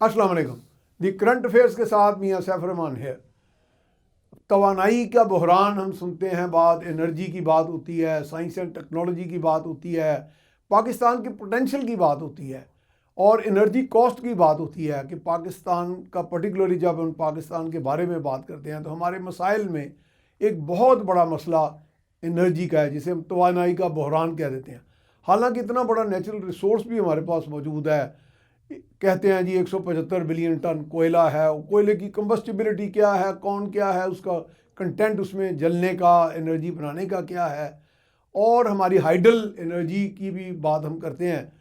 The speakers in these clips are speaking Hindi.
अस्सलाम वालेकुम। दी करंट अफेयर्स के साथ मियाँ सैफ रहमान है। तवानाई का बहरान हम सुनते हैं, बात एनर्जी की बात होती है, साइंस एंड टेक्नोलॉजी की बात होती है, पाकिस्तान के पोटेंशियल की बात होती है और एनर्जी कॉस्ट की बात होती है कि पाकिस्तान का पर्टिकुलरली जब हम पाकिस्तान के बारे में बात करते हैं तो हमारे मसाइल में एक बहुत बड़ा मसला एनर्जी का है, जिसे हम तवानाई का बहरान कह देते हैं। हालांकि इतना बड़ा नेचुरल रिसोर्स भी हमारे पास मौजूद है। कहते हैं जी 175 बिलियन टन कोयला है। कोयले की कंबस्टिबिलिटी क्या है, कौन क्या है, उसका कंटेंट उसमें जलने का, एनर्जी बनाने का क्या है, और हमारी हाइडल एनर्जी की भी बात हम करते हैं।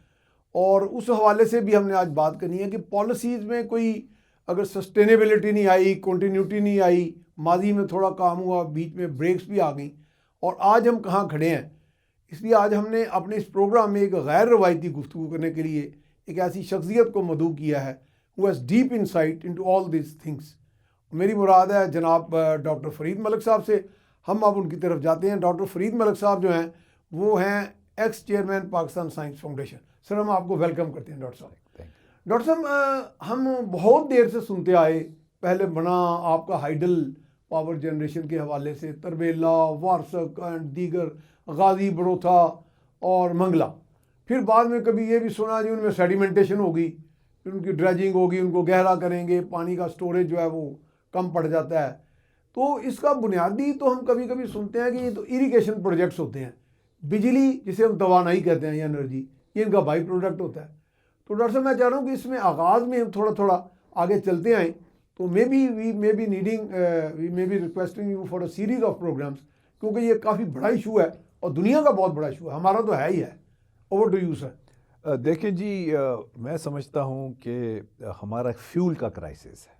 और उस हवाले से भी हमने आज बात करनी है कि पॉलिसीज़ में कोई अगर सस्टेनेबिलिटी नहीं आई, कंटिन्यूटी नहीं आई, माजी में थोड़ा काम हुआ, बीच में ब्रेक्स भी आ गई, और आज हम कहाँ खड़े हैं। इसलिए आज हमने अपने इस प्रोग्राम में एक गैर रवायती गुफ्तगू करने के लिए एक ऐसी शख्सियत को मदऊ किया है who has deep insight into all this things. मेरी मुराद है जनाब डॉक्टर फरीद मलिक साहब से। हम अब उनकी तरफ जाते हैं। डॉक्टर फरीद मलिक साहब जो हैं वो हैं x chairman Pakistan science foundation. Sir, हम आपको वेलकम करते हैं डॉक्टर साहब। डॉक्टर साहब, हम बहुत देर से सुनते आए, पहले बना आपका हाइडल पावर जनरेशन के हवाले से तरबेला, वारसक एंड दीगर, गाजी बड़ोथा और मंगला। फिर बाद में कभी ये भी सुना जी उनमें सेडिमेंटेशन होगी, फिर उनकी ड्रेजिंग होगी, उनको गहरा करेंगे, पानी का स्टोरेज जो है वो कम पड़ जाता है। तो इसका बुनियादी तो हम कभी कभी सुनते हैं कि ये तो इरिगेशन प्रोजेक्ट्स होते हैं, बिजली जिसे हम तवानाई कहते हैं या एनर्जी, ये इनका बाई प्रोडक्ट होता है। तो डॉक्टर साहब, मैं चाह रहा हूँ कि इसमें आगाज़ में हम थोड़ा थोड़ा आगे चलते आएँ। तो maybe requesting you for a series of programmes, क्योंकि ये काफ़ी बड़ा इशू है और दुनिया का बहुत बड़ा इशू है, हमारा तो है ही है। Over to you sir. देखें जी, मैं समझता हूँ कि हमारा फ्यूल का क्राइसिस है।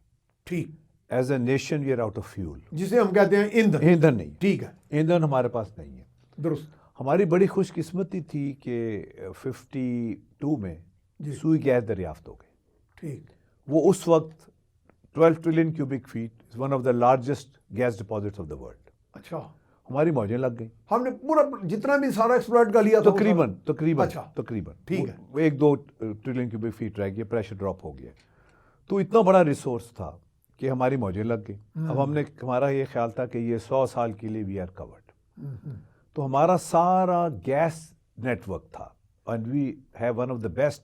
ठीक। As a nation we are out of fuel, जिसे हम कहते हैं ईंधन। ईंधन नहीं, ठीक है, ईंधन हमारे पास नहीं है। दुरुस्त। हमारी बड़ी खुशकिस्मती थी कि 52 में सुई गैस दरियाफ्त हो गई। ठीक। वो उस वक्त 12 trillion cubic feet is one of the largest gas deposits of the world. अच्छा। हमारी मौजें लग गई, हमने पूरा जितना भी सारा एक्सप्लॉइट कर लिया तकरीबन। अच्छा, तकरीबन ठीक है। 1-2 ट्रिलियन क्यूबिक फीट रह गया, प्रेशर ड्रॉप हो गया। तो इतना बड़ा रिसोर्स था कि हमारी मौजें लग गई। अब हमारा ये ख्याल था कि ये 100 साल के लिए वी आर कवर्ड। तो हमारा सारा गैस नेटवर्क था, and we have one of the best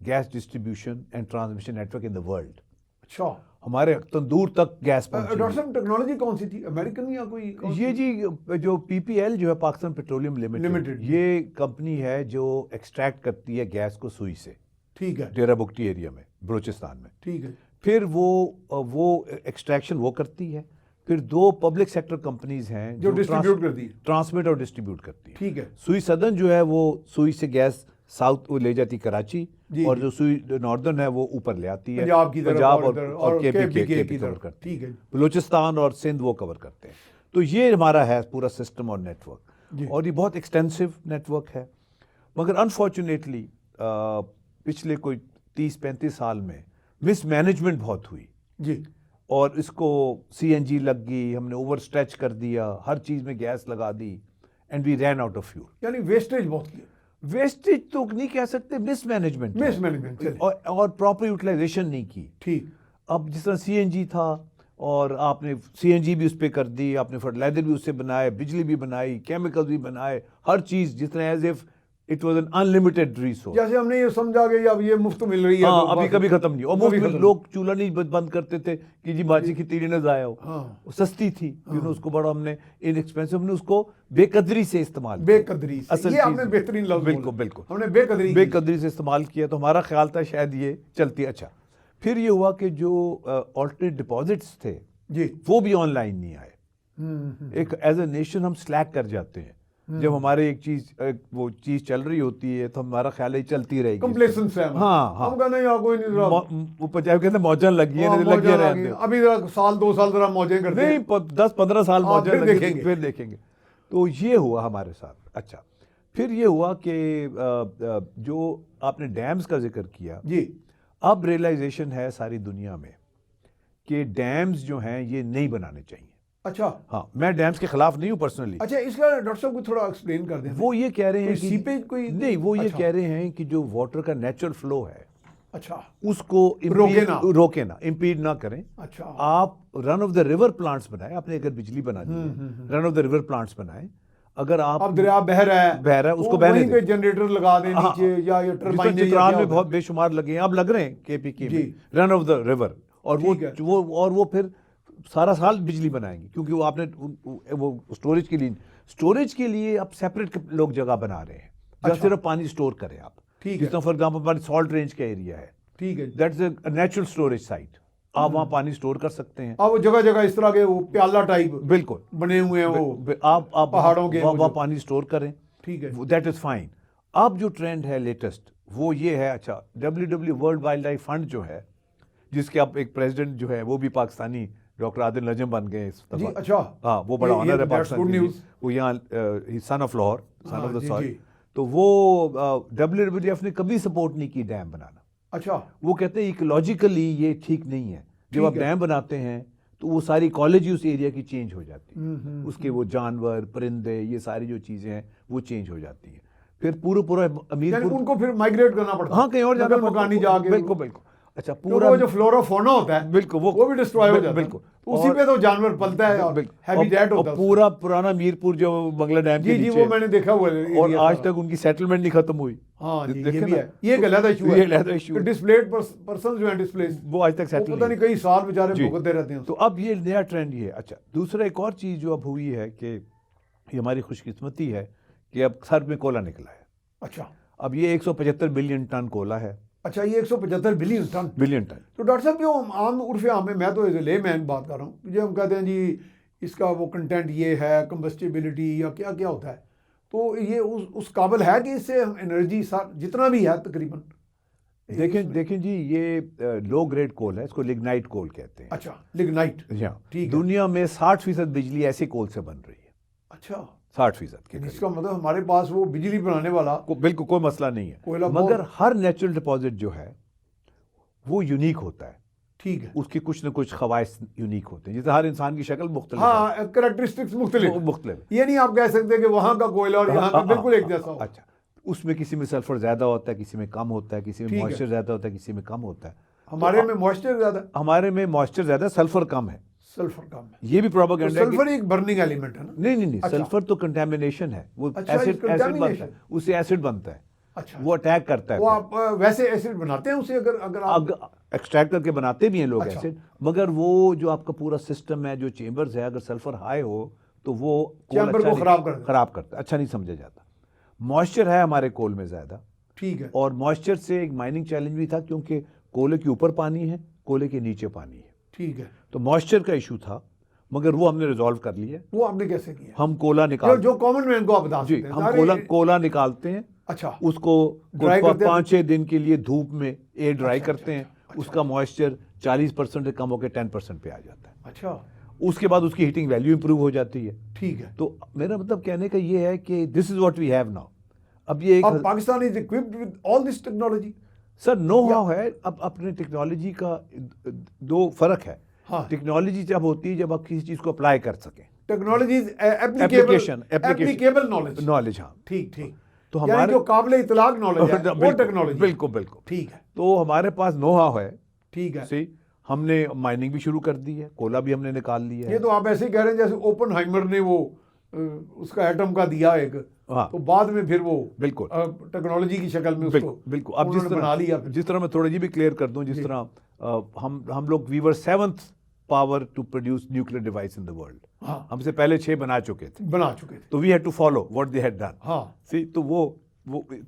gas distribution and transmission network in the world. अच्छा। हमारे दूर तक गैस पहुंची। डॉक्टर साहब, टेक्नोलॉजी कौन सी थी, अमेरिकन या कोई ये जी जो PPL जो है, पाकिस्तान पेट्रोलियम लिमिटेड, ये कंपनी है जो एक्सट्रैक्ट करती है गैस को सुई से। ठीक है। डेरा बुगटी एरिया में, बलूचिस्तान में। ठीक है। फिर वो एक्सट्रैक्शन वो करती है। फिर 2 पब्लिक सेक्टर कंपनीज हैं जो डिस्ट्रीब्यूट करती है, ट्रांसमिट और डिस्ट्रीब्यूट करती है। ठीक है। सुई सदर्न जो है वो सुई से गैस साउथ वो ले जाती कराची, और जो सुई नॉर्दर्न है वो ऊपर ले आती है पंजाब की तरफ, पंजाब और KPK की कवर तरफ। करती ठीक है। है। बलूचिस्तान और सिंध वो कवर करते हैं। तो ये हमारा है पूरा सिस्टम और नेटवर्क, और ये बहुत एक्सटेंसिव नेटवर्क है। मगर अनफॉर्चुनेटली पिछले कोई 30-35 साल में मिसमैनेजमेंट बहुत हुई जी, और इसको CNG लग गई, हमने ओवर स्ट्रेच कर दिया, हर चीज़ में गैस लगा दी, and we ran out of fuel. यानी वेस्टेज बहुत किया। वेस्टेज तो नहीं कह सकते, मिसमैनेजमेंट और प्रॉपर यूटिलाइजेशन नहीं की। ठीक। अब जिस तरह CNG था, और आपने CNG भी उस पर कर दी, आपने फर्टिलाइजर भी उससे बनाए, बिजली भी बनाई, केमिकल भी बनाए, हर चीज़ जिस तरह as if it was an unlimited resource. जैसे हमने ये समझा कि अब ये मुफ्त मिल रही है। हाँ, अभी कभी खत्म नहीं। और मुफ्त में लोग चूल्हा नहीं बंद करते थे कि जी बाजी की तीली न जाए हो। हाँ। सस्ती थी, उसको बड़ा हमने इनएक्सपेंसिव, हमने उसको बेकदरी से इस्तेमाल, बेकदरी से, ये आपने बेहतरीन लफ्ज़ बोला। बिल्कुल हमने बेकदरी से इस्तेमाल किया। तो हमारा ख्याल था शायद ये चलती। अच्छा, फिर ये हुआ कि जो ऑल्टरनेट डिपॉजिट्स थे जी, वो भी ऑनलाइन नहीं आए। एक एज ए नेशन हम स्लैक कर जाते हैं जब हमारे वो चीज चल रही होती है, तो हमारा ख्याल है चलती रहेगी। कंप्लेसेंस है। हाँ, हम कहते हैं कोई नहीं, वो पंजाब कहते हैं मौजन लगी है, लगे रहते हैं। अभी 1-2 साल जरा मौजें करते हैं, नहीं 10-15 साल मौजन फिर लगी, फिर देखेंगे। तो ये हुआ हमारे साथ। अच्छा, फिर ये हुआ कि जो आपने डैम्स का जिक्र किया जी, अब रियलाइजेशन है सारी दुनिया में कि डैम्स जो हैं ये नहीं बनाने चाहिए। अच्छा। हाँ, मैं डैम्स के खिलाफ नहीं हूँ पर्सनली। अच्छा, इसका डॉक्टर साहब को थोड़ा एक्सप्लेन कर दें। वो ये कह रहे हैं कि सीपेज कोई नहीं, वो ये कह रहे हैं कि जो वाटर का नेचुरल फ्लो है अच्छा उसको रोके ना, इम्पीड ना करें। अच्छा आप run of the river plants बनाए, आपने अगर बिजली बनानी है run of the river plants बनाए। अगर आप अब दरिया बह रहा है उसको बहने वहीं पे दें। जनरेटर लगा दें हाँ, नीचे, या ये जिस टरबाइन तरह चित्राल में बहुत बेशुमार लगे हैं, अब लग रहे हैं केपीके जी। में रन ऑफ द रिवर, और ठीक है। वो फिर सारा साल बिजली बनाएंगे, क्योंकि वो आपने वो स्टोरेज के लिए आप सेपरेट लोग जगह बना रहे हैं जहाँ अच्छा। सिर्फ पानी स्टोर करें आप। ठीक है। जिस तरह फॉर एग्जाम्पल हमारे सॉल्ट रेंज का एरिया है, ठीक है। That's a natural storage site, आप वहाँ पानी स्टोर कर सकते हैं। अब वो जगह जगह इस तरह के वो प्याला टाइप बिल्कुल बने हुए हैं वो आप पहाड़ों के वहाँ पानी स्टोर करें, ठीक है। That is fine. अब जो ट्रेंड है लेटेस्ट वो ये है, अच्छा WW world wild life fund जो है, जिसके अब एक प्रेसिडेंट जो है वो भी पाकिस्तानी डॉक्टर आदिल नजम बन गए इस जी। दफा। अच्छा हाँ, वो बड़ा ये ऑनर है that's पाकिस्तान good के लिए। news। वो यहाँ सन ऑफ लाहौर, सन हाँ, ऑफ द जी, सॉइल। जी। तो वो WWF ने कभी सपोर्ट नहीं की डैम बनाना। अच्छा वो कहते हैं इकोलॉजिकली ये ठीक नहीं है, जब आप ठीक है। डैम बनाते हैं तो वो सारी इकोलॉजी उस एरिया की चेंज हो जाती है, उसके वो जानवर परिंदे ये सारी जो चीजें हैं वो चेंज हो जाती है। फिर पूरा यानी अमीरपुर, उनको फिर माइग्रेट करना पड़ता हाँ कहीं और जाना नकल मकानी जाके बिल्कुल बिल्कुल। अच्छा पूरा वो जो फ्लोरा फोना होता है बिल्कुल वो भी डिस्ट्रॉय हो जाता है। बिल्कुल, तो उसी पे तो जानवर पलता है और हैबिटेट होता है उसका। पूरा पुराना मीरपुर जो बंगला डैम के जी नीचे वो मैंने देखा हुआ है और एरिया आज सारा। तक उनकी सेटलमेंट नहीं खत्म हुई। हाँ जी, ये देखे भी ना? है, ये गलत इशू है, ये गलत issue है। डिस्प्लेड पर्सन जो है डिस्प्लेस वो आज तक सेटल पता नहीं कई साल बेचारे जी। भुगतते रहते हैं तो अब ये नया ट्रेंड ये है। अच्छा दूसरा एक और चीज जो अब हुई है कि ये हमारी खुशकिस्मती है कि अब सर में कोयला निकला है। अच्छा अब ये 175 बिलियन टन कोयला है। अच्छा ये 175 बिलियन टन। तो डॉक्टर साहब जो आम उर्फ आम में, मैं तो एज ए लेमैन बात कर रहा हूँ, जो हम कहते हैं जी इसका वो कंटेंट ये है, कंबस्टिबिलिटी या क्या क्या होता है, तो ये उस काबिल है कि इससे हम एनर्जी जितना भी है तकरीबन। देखें जी, ये लो ग्रेड कोल है, इसको लिग्नाइट कोल कहते हैं। अच्छा लिग्नाइट। ठीक है। दुनिया में 60% बिजली ऐसे कोल से बन रही है। अच्छा 60% के इसका मतलब हमारे पास वो बिजली बनाने वाला बिल्कुल कोई मसला नहीं है, कोयला मगर हर नेचुरल डिपॉजिट जो है वो यूनिक होता है। ठीक है। उसकी कुछ न कुछ खवाइश यूनिक होते हैं, जैसे हर इंसान की शक्ल मुख्तलिफ हाँ कैरेक्टरिस्टिक्स मुख्तलिफ है। ये नहीं आप कह सकते कि वहाँ का कोयला और यहाँ का बिल्कुल एक जैसा हो। अच्छा उसमें किसी में सल्फर ज्यादा होता है, किसी में कम होता है, किसी में ठीक है। मॉइस्चर ज्यादा होता है, किसी में कम होता है। हमारे में मॉइस्चर ज्यादा, हमारे में मॉइस्चर ज्यादा, सल्फर कम है। सल्फर कम है। ये भी प्रोपेगेंडा है कि सल्फर एक बर्निंग एलिमेंट है ना? नहीं सल्फर तो कंटेमिनेशन है, वो अच्छा, एसिड बनता है, contamination। उससे एसिड बनता है। अच्छा वो अटैक करता है। वो आप वैसे एसिड बनाते हैं उसे, अगर आप एक्सट्रैक्ट करके बनाते भी हैं लोग अच्छा। एसिड, मगर वो जो आपका पूरा सिस्टम है, जो चेंबर्स है, अगर सल्फर हाई हो तो वो चैम्बर को खराब करता है, अच्छा नहीं समझा जाता। मॉइस्चर है हमारे कोल में ज्यादा। ठीक है। और मॉइस्चर से एक माइनिंग चैलेंज भी था, क्योंकि कोयले के ऊपर पानी है, कोयले के नीचे पानी है। ठीक है। तो मॉइस्चर का इशू था, मगर वो हमने रिजॉल्व कर लिया। वो आपने कैसे किया? हम कोयला निकाल जो कॉमन मैन को आप बता जी, सकते हैं। हम कोयला निकालते हैं। अच्छा उसको ड्राई करते हैं? 5-6 दिन के लिए धूप में एयर ड्राई अच्छा, करते हैं। अच्छा, उसका मॉइस्चर 40% से कम होकर 10% पे आ जाता है। अच्छा उसके बाद उसकी हीटिंग वैल्यू इंप्रूव हो जाती है। ठीक है। तो मेरा मतलब कहने का ये है कि this is what we have now. अब ये अब Pakistan is equipped with all this technology. Sir know how है। अब अपने टेक्नोलॉजी का दो फर्क है। हाँ। टेक्नोलॉजी जब होती है जब आप किसी चीज को अप्लाई कर सकें। Technology application applicable knowledge. Knowledge, हाँ ठीक ठीक। तो यानी हमारे जो काबिल इतलाक नॉलेज है वो टेक्नोलॉजी। बिल्कुल ठीक है। तो हमारे पास नो हाउ है। ठीक है। सही, हमने माइनिंग भी शुरू कर दी है, कोयला भी हमने निकाल लिया है। ये तो आप ऐसे ही कह रहे हैं जैसे ओपनहाइमर ने वो उसका एटम का दिया एक, हाँ। तो बाद में फिर वो बिल्कुल टेक्नोलॉजी की शक्ल में उसको बिल्कुल। अब जिस बना लिया तरह मैं थोड़ा ये भी क्लियर कर दूं, जिस तरह हम लोग we were 7th power to produce nuclear device in the world. हाँ। हमसे पहले 6 बना चुके थे। तो we had to follow what they had done. हाँ। सी तो वो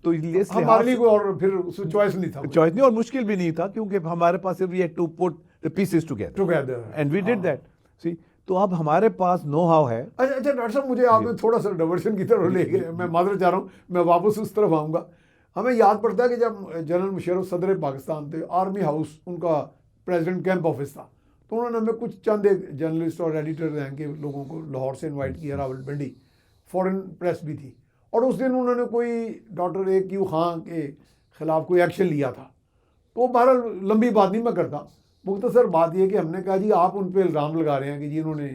तो इसलिए हमारे लिए कोई और फिर चॉइस नहीं था। चॉइस नहीं और मुश्किल भी नहीं था, क्योंकि हमारे पास we had to put the pieces together and we did that. See तो अब हमारे पास नो हाउ है। अच्छा डॉक्टर साहब, मुझे आपने थोड़ा सा डाइवर्शन की तरफ ले गए, मैं माजरत चाह रहा हूँ, मैं वापस उस तरफ आऊँगा। हमें याद पड़ता है कि जब जनरल मुशर्रफ सदर पाकिस्तान थे, आर्मी हाउस उनका प्रेसिडेंट कैंप ऑफिस था, तो उन्होंने हमें कुछ चंद एक जर्नलिस्ट और एडिटर रैंक के लोगों को लाहौर से इनवाइट किया, रावलपिंडी, फॉरेन प्रेस भी थी, और उस दिन उन्होंने कोई डॉक्टर AQ खान के ख़िलाफ़ कोई एक्शन लिया था। तो बहरहाल लंबी बात नहीं मैं करता, मुख्तसर बात यह कि हमने कहा जी आप उन पर इल्ज़ाम लगा रहे हैं कि जी इन्होंने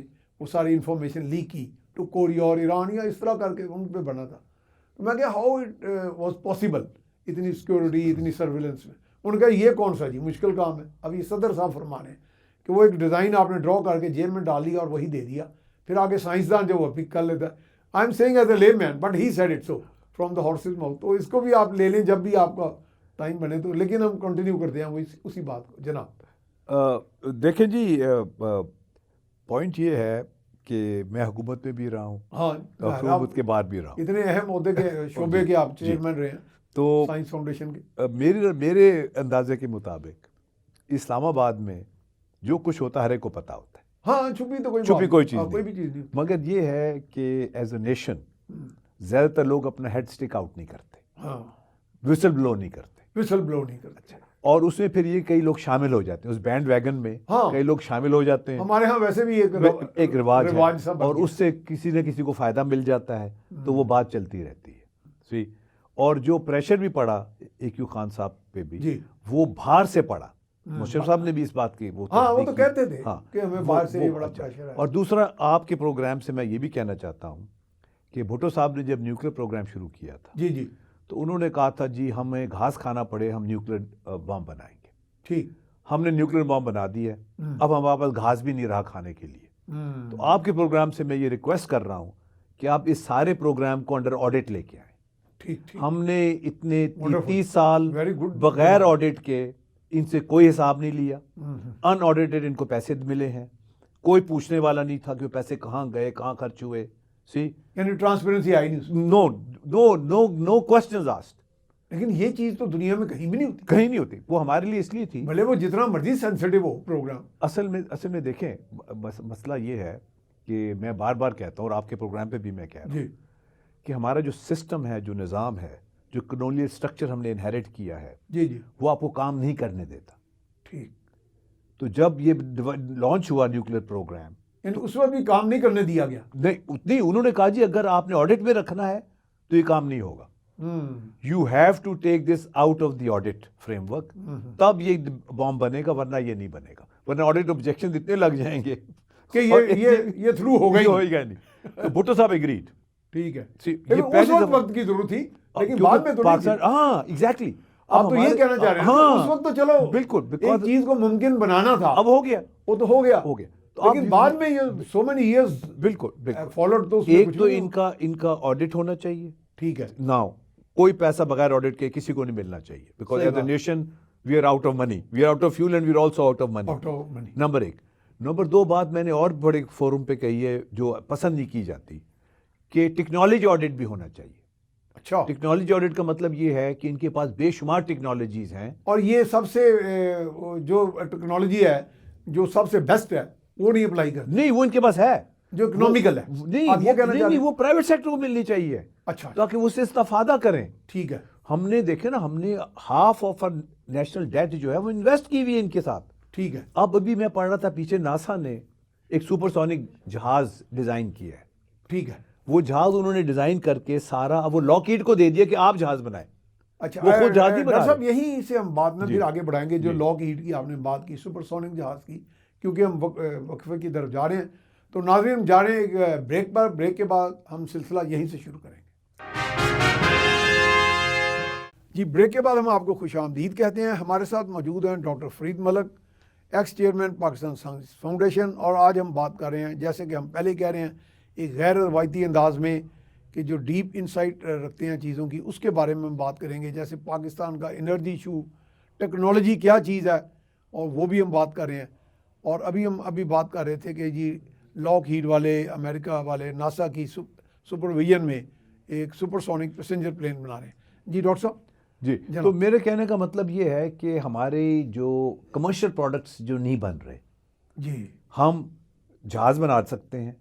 वो सारी इन्फॉर्मेशन लीक की टू कोरिया और ईरान या इस तरह करके उन पर बना था। तो मैं क्या हाउ इट वॉज पॉसिबल, इतनी सिक्योरिटी इतनी सर्विलेंस में। उनका ये कौन सा जी मुश्किल काम है। अभी सदर साहब फरमा रहे हैं कि वो एक डिज़ाइन आपने ड्रॉ करके जेब में डाल दिया और वही दे दिया, फिर आगे साइंसदान जो वो पिक कर लेता है। I am saying as a layman but he said it so from the horse's mouth. तो इसको भी आप ले लें जब भी आपका टाइम बने तो, लेकिन हम कंटिन्यू करते हैं उसी बात को जनाब। देखें जी, पॉइंट ये है कि मैं हुकूमत में भी रहा हूँ हाँ, और हुकूमत के बाद भी रहा हूँ। इतने अहम ओहदे के शोबे के आप चेयरमैन रहे हैं तो साइंस फाउंडेशन के। मेरे अंदाजे के मुताबिक इस्लामाबाद में जो कुछ होता है हर एक को पता होता है। हाँ, छुपी तो कोई चीज़ कोई भी चीज़ नहीं। मगर ये है कि एज अ नेशन ज़्यादातर लोग अपना हेड स्टिक आउट नहीं करते, हाँ, विसल ब्लो नहीं करते, विसल ब्लो नहीं करते। और उसमें फिर ये कई लोग शामिल हो जाते हैं उस बैंड वैगन में। हाँ, कई लोग शामिल हो जाते हैं। हमारे यहाँ वैसे भी एक रिवाज है सा और उससे किसी न किसी को फायदा मिल जाता है, तो वो बात चलती रहती है। सी, और जो प्रेशर भी पड़ा AQ खान साहब पे भी जी, वो बाहर से पड़ा। मुशर्रफ साहब ने भी इस बात की वो हाँ, वो तो कहते थे हाँ, कि हमें बाहर से ये बड़ा अच्छा। प्रेशर है। और दूसरा, आपके प्रोग्राम से मैं ये भी कहना चाहता हूँ कि भुट्टो साहब ने जब न्यूक्लियर प्रोग्राम शुरू किया था, जी जी, तो उन्होंने कहा था जी हमें घास खाना पड़े हम न्यूक्लियर बम बनाएंगे। ठीक, हमने न्यूक्लियर बम बना दी है, अब हमारे पास घास भी नहीं रहा खाने के लिए। तो आपके प्रोग्राम से मैं ये रिक्वेस्ट कर रहा हूँ कि आप इस सारे प्रोग्राम को अंडर ऑडिट लेके आए। ठीक ठीक, हमने इतने 30 साल वेरी गुड, बगैर ऑडिट के इनसे कोई हिसाब नहीं लिया। अनऑडिटेड इनको पैसे मिले हैं, कोई पूछने वाला नहीं था कि वो पैसे कहाँ गए, कहाँ खर्च हुए। सी, यानी ट्रांसपेरेंसी आई नहीं उसमें। No no no no questions asked. लेकिन ये चीज़ तो दुनिया में कहीं भी नहीं होती। कहीं नहीं होती। वो हमारे लिए इसलिए थी, भले वो जितना मर्जी सेंसिटिव हो प्रोग्राम। असल में देखें, मसला ये है कि मैं बार बार कहता हूँ और आपके प्रोग्राम पे भी मैं कह रहा हूँ जी कि हमारा जो सिस्टम है, जो निज़ाम है, जो कॉलोनियल स्ट्रक्चर हमने इनहेरिट किया है, जी जी, वो आपको काम नहीं करने देता। ठीक। तो जब ये लॉन्च हुआ न्यूक्लियर प्रोग्राम, यानी उस वक्त भी काम नहीं करने दिया गया। नहीं, उन्होंने कहा जी अगर आपने ऑडिट में रखना है तो ये काम नहीं होगा। You have to take this out of the audit framework, तब ये बॉम्ब बनेगा, वरना ये नहीं बनेगा। वरना ऑडिट ऑब्जेक्शन इतने लग जाएंगे कि ये थ्रू होगा ही नहीं। तो भुट्टो साहब एग्रीड। ठीक है, ये लेकिन उस वक्त की जरूरत थी, लेकिन बाद में तो नहीं थी। हाँ, एग्जैक्टली। आप तो ये कहना चाह रहे हैं ना, उस वक्त तो चलो बिल्कुल, एक चीज को मुमकिन बनाना था, अब हो गया, वो तो हो गया। तो लेकिन बाद में ये सो मेनी इयर्स बिल्कुल फॉलोड, तो उसमें एक कुछ तो नहीं हुआ। इनका ऑडिट होना चाहिए। ठीक है, नाउ कोई पैसा बगैर ऑडिट के किसी को नहीं मिलना चाहिए, बिकॉज सही एज अ बात। Nation we are out of money, we are out of fuel and we are also out of money. Out of money, number 1। Number 2 बात मैंने और बड़े फोरम पे कही है जो पसंद नहीं की जाती, कि टेक्नोलॉजी ऑडिट भी होना चाहिए। अच्छा, टेक्नोलॉजी ऑडिट का मतलब ये है कि इनके पास बेशुमार टेक्नोलॉजीज हैं, और ये सबसे जो टेक्नोलॉजी है जो सबसे बेस्ट है वो नहीं अप्लाई कर, नहीं वो इनके पास है, जो इकोनॉमिकल है। नहीं आप ये कहना चाह रहे नहीं, हैं? वो प्राइवेट सेक्टर को मिलनी चाहिए अच्छा, ताकि वो उससे इस्तेफादा करें। ठीक है, हमने देखे ना, हमने हाफ ऑफ नेशनल डेट जो है वो इन्वेस्ट की हुई है इनके साथ। ठीक है, अब अभी मैं पढ़ रहा था पीछे, नासा ने एक सुपरसोनिक जहाज डिजाइन किया है। ठीक है, वो जहाज उन्होंने डिजाइन करके सारा अब वो लॉकहीड को दे दिया कि आप जहाज बनाएं। अच्छा। वो खुद जहाज ही बना डॉक्टर साहब रहे। यहीं से हम बाद में जी। फिर आगे बढ़ाएंगे, जो जी। लॉकहीड की आपने बात की, सुपरसोनिक जहाज की, क्योंकि हम वक्फे की तरफ जा रहे हैं। तो नाज़रीन हम जा रहे हैं एक ब्रेक पर, ब्रेक के बाद हम सिलसिला यहीं से शुरू करेंगे। जी, ब्रेक के बाद हम आपको खुशामदीद कहते हैं। हमारे साथ मौजूद हैं doctor Farid Malik, x chairman Pakistan science foundation, और आज हम बात कर रहे हैं, जैसे कि हम पहले कह रहे हैं, एक गैर रवायती अंदाज में कि जो डीप इंसाइट रखते हैं चीज़ों की, उसके बारे में हम बात करेंगे। जैसे पाकिस्तान का एनर्जी इशू, टेक्नोलॉजी क्या चीज़ है, और वो भी हम बात कर रहे हैं। और अभी बात कर रहे थे कि जी लॉकहीड वाले, अमेरिका वाले, नासा की सुपरविजन में एक सुपरसोनिक पैसेंजर प्लेन बना रहे हैं। जी डॉक्टर साहब। जी, तो मेरे कहने का मतलब ये है कि हमारे जो कमर्शियल प्रोडक्ट्स जो नहीं बन रहे, जी, हम जहाज बना सकते हैं।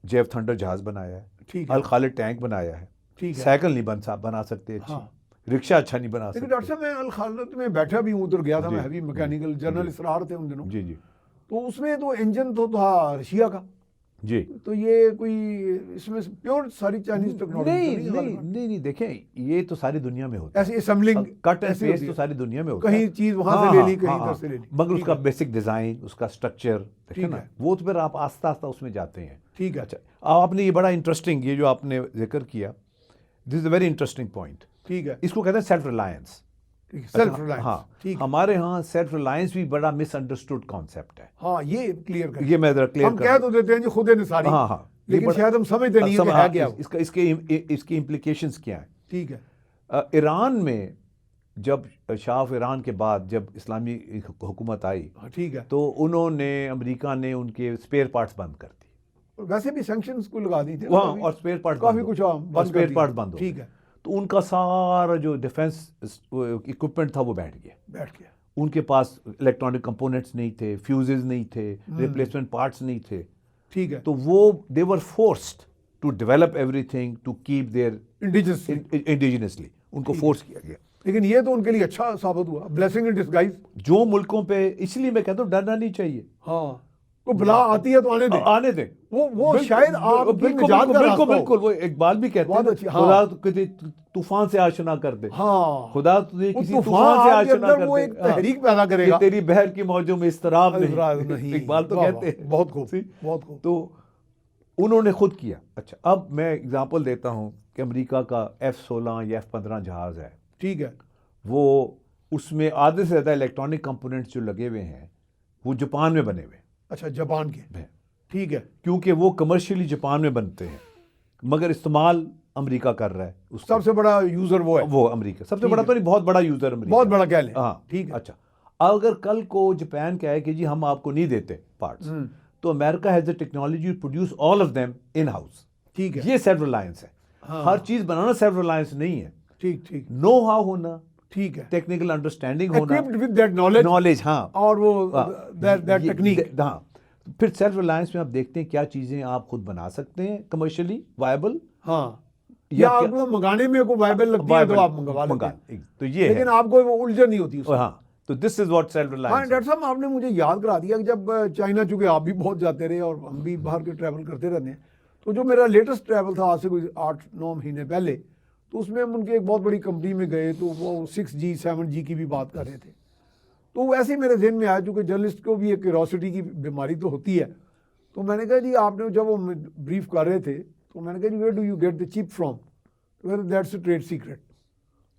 जेफ थंडर जहाज बनाया है, ठीक है, अल खालिद टैंक बनाया है, ठीक है, साइकिल नहीं बना सकते अच्छी, हाँ। रिक्शा अच्छा नहीं बना लेकिन सकते। डॉक्टर साहब मैं अल खालिद में बैठा भी हूँ, उधर गया था जी, मैं, हैवी मैकेनिकल जर्नल जी। इसरार थे उन दिनों, जी जी तो उसमें तो इंजन तो था रशिया का। जी। तो ये कोई इसमें प्योर सारी चाइनीज टेक्नोलॉजी नहीं, देखें ये तो सारी दुनिया में होता है, ऐसे असेंबलिंग कट एंड पेस्ट तो सारी दुनिया में होता है। कहीं चीज वहां से ले ली, कहीं इधर से ले ली, मगर उसका बेसिक डिजाइन, उसका स्ट्रक्चर देखें ना, है। वो तो फिर आप आस्ता आस्ता उसमें जाते हैं। ठीक है, अच्छा, आपने ये बड़ा इंटरेस्टिंग, ये जो आपने जिक्र किया, this is a very interesting point. ठीक है, इसको कहते हैं सेल्फ रिलायंस। Self reliance. हाँ, ठीक, हमारे यहाँ सेल्फ रिलायंस भी बड़ा मिसअंडरस्टूड कॉन्सेप्ट है। हाँ ये क्लियर कर, ये मैं जरा क्लियर हम कह तो देते हैं जी खुद निसारी, हाँ हाँ, ये लेकिन बड़ा- शायद हम समझते नहीं है कि है क्या वो। इसका इसके इम्प्लीकेशंस क्या है। ठीक है। ईरान में जब शाह ऑफ ईरान के बाद जब इस्लामी हुकूमत आई, हाँ ठीक है। तो उन्होंने अमेरिका ने उनके स्पेयर पार्ट्स बंद कर दी वैसे भी सैंक्शंस को लगा दी थी वहाँ, और स्पेयर पार्ट्स काफी कुछ बंद स्पेयर कर पार्ट्स दिया। बंद हो ठीक गए। है, तो उनका सारा जो डिफेंस इक्विपमेंट था वो बैठ गया। बैठ गया। उनके पास इलेक्ट्रॉनिक कंपोनेंट्स नहीं थे, फ्यूजेस नहीं थे, रिप्लेसमेंट पार्ट्स नहीं थे। ठीक है। तो वो they were forced to develop everything to keep their indigenous, indigenously, उनको फोर्स किया गया। लेकिन ये तो उनके लिए अच्छा साबित हुआ, ब्लेसिंग इन डिस्गाइज। जो मुल्कों पे, इसलिए मैं कहता हूँ डरना नहीं चाहिए। हाँ, तो बला आती है तो आने दें, आने दें। वो शायद आपकी बिल्कुल निजात का बिल्कुल रास्ता हो। बिल्कुल, वो इकबाल भी कहते बहुत हैं अच्छी, हाँ। खुदा तुझे तूफान से आशना कर दे। हाँ, खुदा तुझे वो किसी तूफान तूफान से आपके आशना अंदर कर वो दे, एक हाँ, तहरीक पैदा कि करेगा। तेरी बहर की मौजों में इस्तराब इज़रार नहीं। नहीं। इकबाल तो वाह, कहते वाह, हैं। बहुत खूब, See? बहुत खूब। तो उन्होंने खुद किया। अच्छा, अब मैं एग्जांपल देता हूँ कि अमेरिका का F-16 या F-15 जहाज है, ठीक है। वो उसमें आधे से ज़्यादा इलेक्ट्रॉनिक कंपोनेंट्स जो लगे हुए हैं वो जापान में बने हुए अच्छा, जापान के, हैं, ठीक है। क्योंकि वो कमर्शियली जापान में बनते हैं, मगर इस्तेमाल अमेरिका कर रहा है उसका। सबसे बड़ा यूजर वो है, वो अमेरिका सबसे बड़ा तो नहीं, बहुत बड़ा यूजर अमेरिका, बहुत बड़ा कह लें। हाँ ठीक है। अच्छा, अगर कल को जापान कहे कि जी हम आपको नहीं देते पार्ट्स, तो America has the technology to produce all of them in house. ठीक है। ये सेल्फ रिलायंस है। हाँ। हर चीज बनाना सेल्फ रिलायंस नहीं है। ठीक ठीक, नो हाउ होना, ठीक है। टेक्निकल अंडरस्टैंडिंग होना, Equipped with that knowledge knowledge, हाँ, और वो that ये- technique। हाँ, फिर सेल्फ रिलायंस में आप देखते हैं क्या चीजें आप खुद बना सकते हैं कमर्शियली वायबल, हाँ, या या क्या- आपको मंगाने में कोई वायबल लगती है तो आप मंगवा लेते हैं, तो ये लेकिन है। आपको वो उलझन नहीं होती उसमें। हाँ, तो दिस इज व्हाट सेल्फ हाँ रिलायंस। डॉक्टर साहब, आपने मुझे याद करा दिया कि जब चाइना, चूंकि आप भी बहुत जाते रहे और हम भी बाहर के ट्रैवल करते रहते हैं, तो जो मेरा लेटेस्ट ट्रैवल था आज से कोई 8-9 महीने पहले, तो उसमें हम उनके एक बहुत बड़ी कंपनी में गए, तो वो 6G 7G की भी बात कर रहे थे। तो वैसे ही मेरे जहन में आया, चूँकि जर्नलिस्ट को भी एक क्यूरोसिटी की बीमारी तो होती है, तो मैंने कहा जी, आपने जब वो ब्रीफ कर रहे थे तो मैंने कहा जी, where do you get the chip from? तो दैट्स अ ट्रेड सीक्रेट।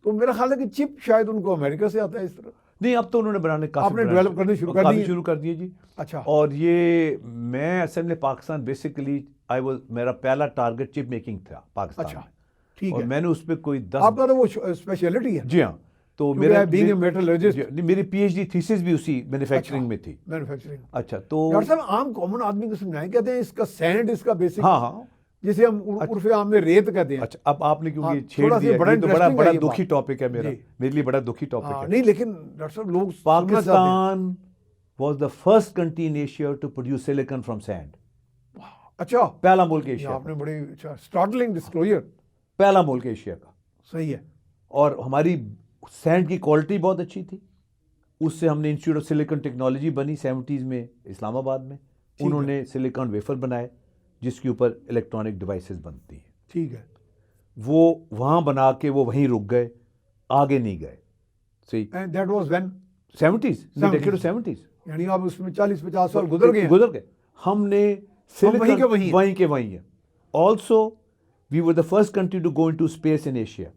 तो मेरा ख्याल है कि चिप शायद उनको अमेरिका से आता है इस तरह। नहीं, अब तो उन्होंने बनाने आपने डेवलप करने शुरू कर दिए? शुरू कर दिए जी। अच्छा, और ये मैं असेंबली पाकिस्तान बेसिकली मेरा पहला टारगेट चिप मेकिंग था पाकिस्तान अच्छा, में। ठीक और है। मैंने उस पर कोई 10, आपका तो वो स्पेशलिटी है, जी हाँ, तो क्योंकि being a metallurgist, मेरी पीएचडी थीसिस भी उसी मैन्युफैक्चरिंग में थी। मैन्युफैक्चरिंग। अच्छा, तो डॉक्टर साहब, आम कॉमन आदमी को समझाएं, कहते हैं इसका सैंड, इसका बेसिक, हाँ हाँ, जिसे हम उर्फे आम में रेत कहते हैं। अच्छा, अब आपने क्योंकि हाँ, छेड़ थोड़ा सा दिया, बड़ा ये तो बड़ा interesting है बड़ा ये दुखी बात। टॉपिक है मेरा, जी। मेरे लिए बड़ा दुखी टॉपिक हाँ, है। नहीं, लेकिन डॉक्टर साहब लोग सुनना चाहते हैं। Pakistan was the first country in Asia to produce silicon from sand। अच्छा, पहला मुल्क ये एशिया का, आपने बड़ी अच्छा स्टार्टलिंग डिस्क्लोजर, पहला मुल्क एशिया का। सही है। और हमारी सैंड की क्वालिटी बहुत अच्छी थी। उससे हमने इंस्टीट्यूट ऑफ सिलिकॉन टेक्नोलॉजी बनी 70s में इस्लामाबाद में। है। उन्होंने सिलिकॉन वेफर बनाए जिसके ऊपर इलेक्ट्रॉनिक डिवाइसेस बनती हैं। ठीक है। वो वहाँ बना के वो वहीं रुक गए, आगे नहीं गए। सही, and that was when, 70s, 70s। 70s यानी आप उसमें 40-50 साल गुजर गए हैं। गुजर गए। हमने वहीं के वहीं हैं। वहीं के वहीं है। Also we were the first country to go into space in Asia.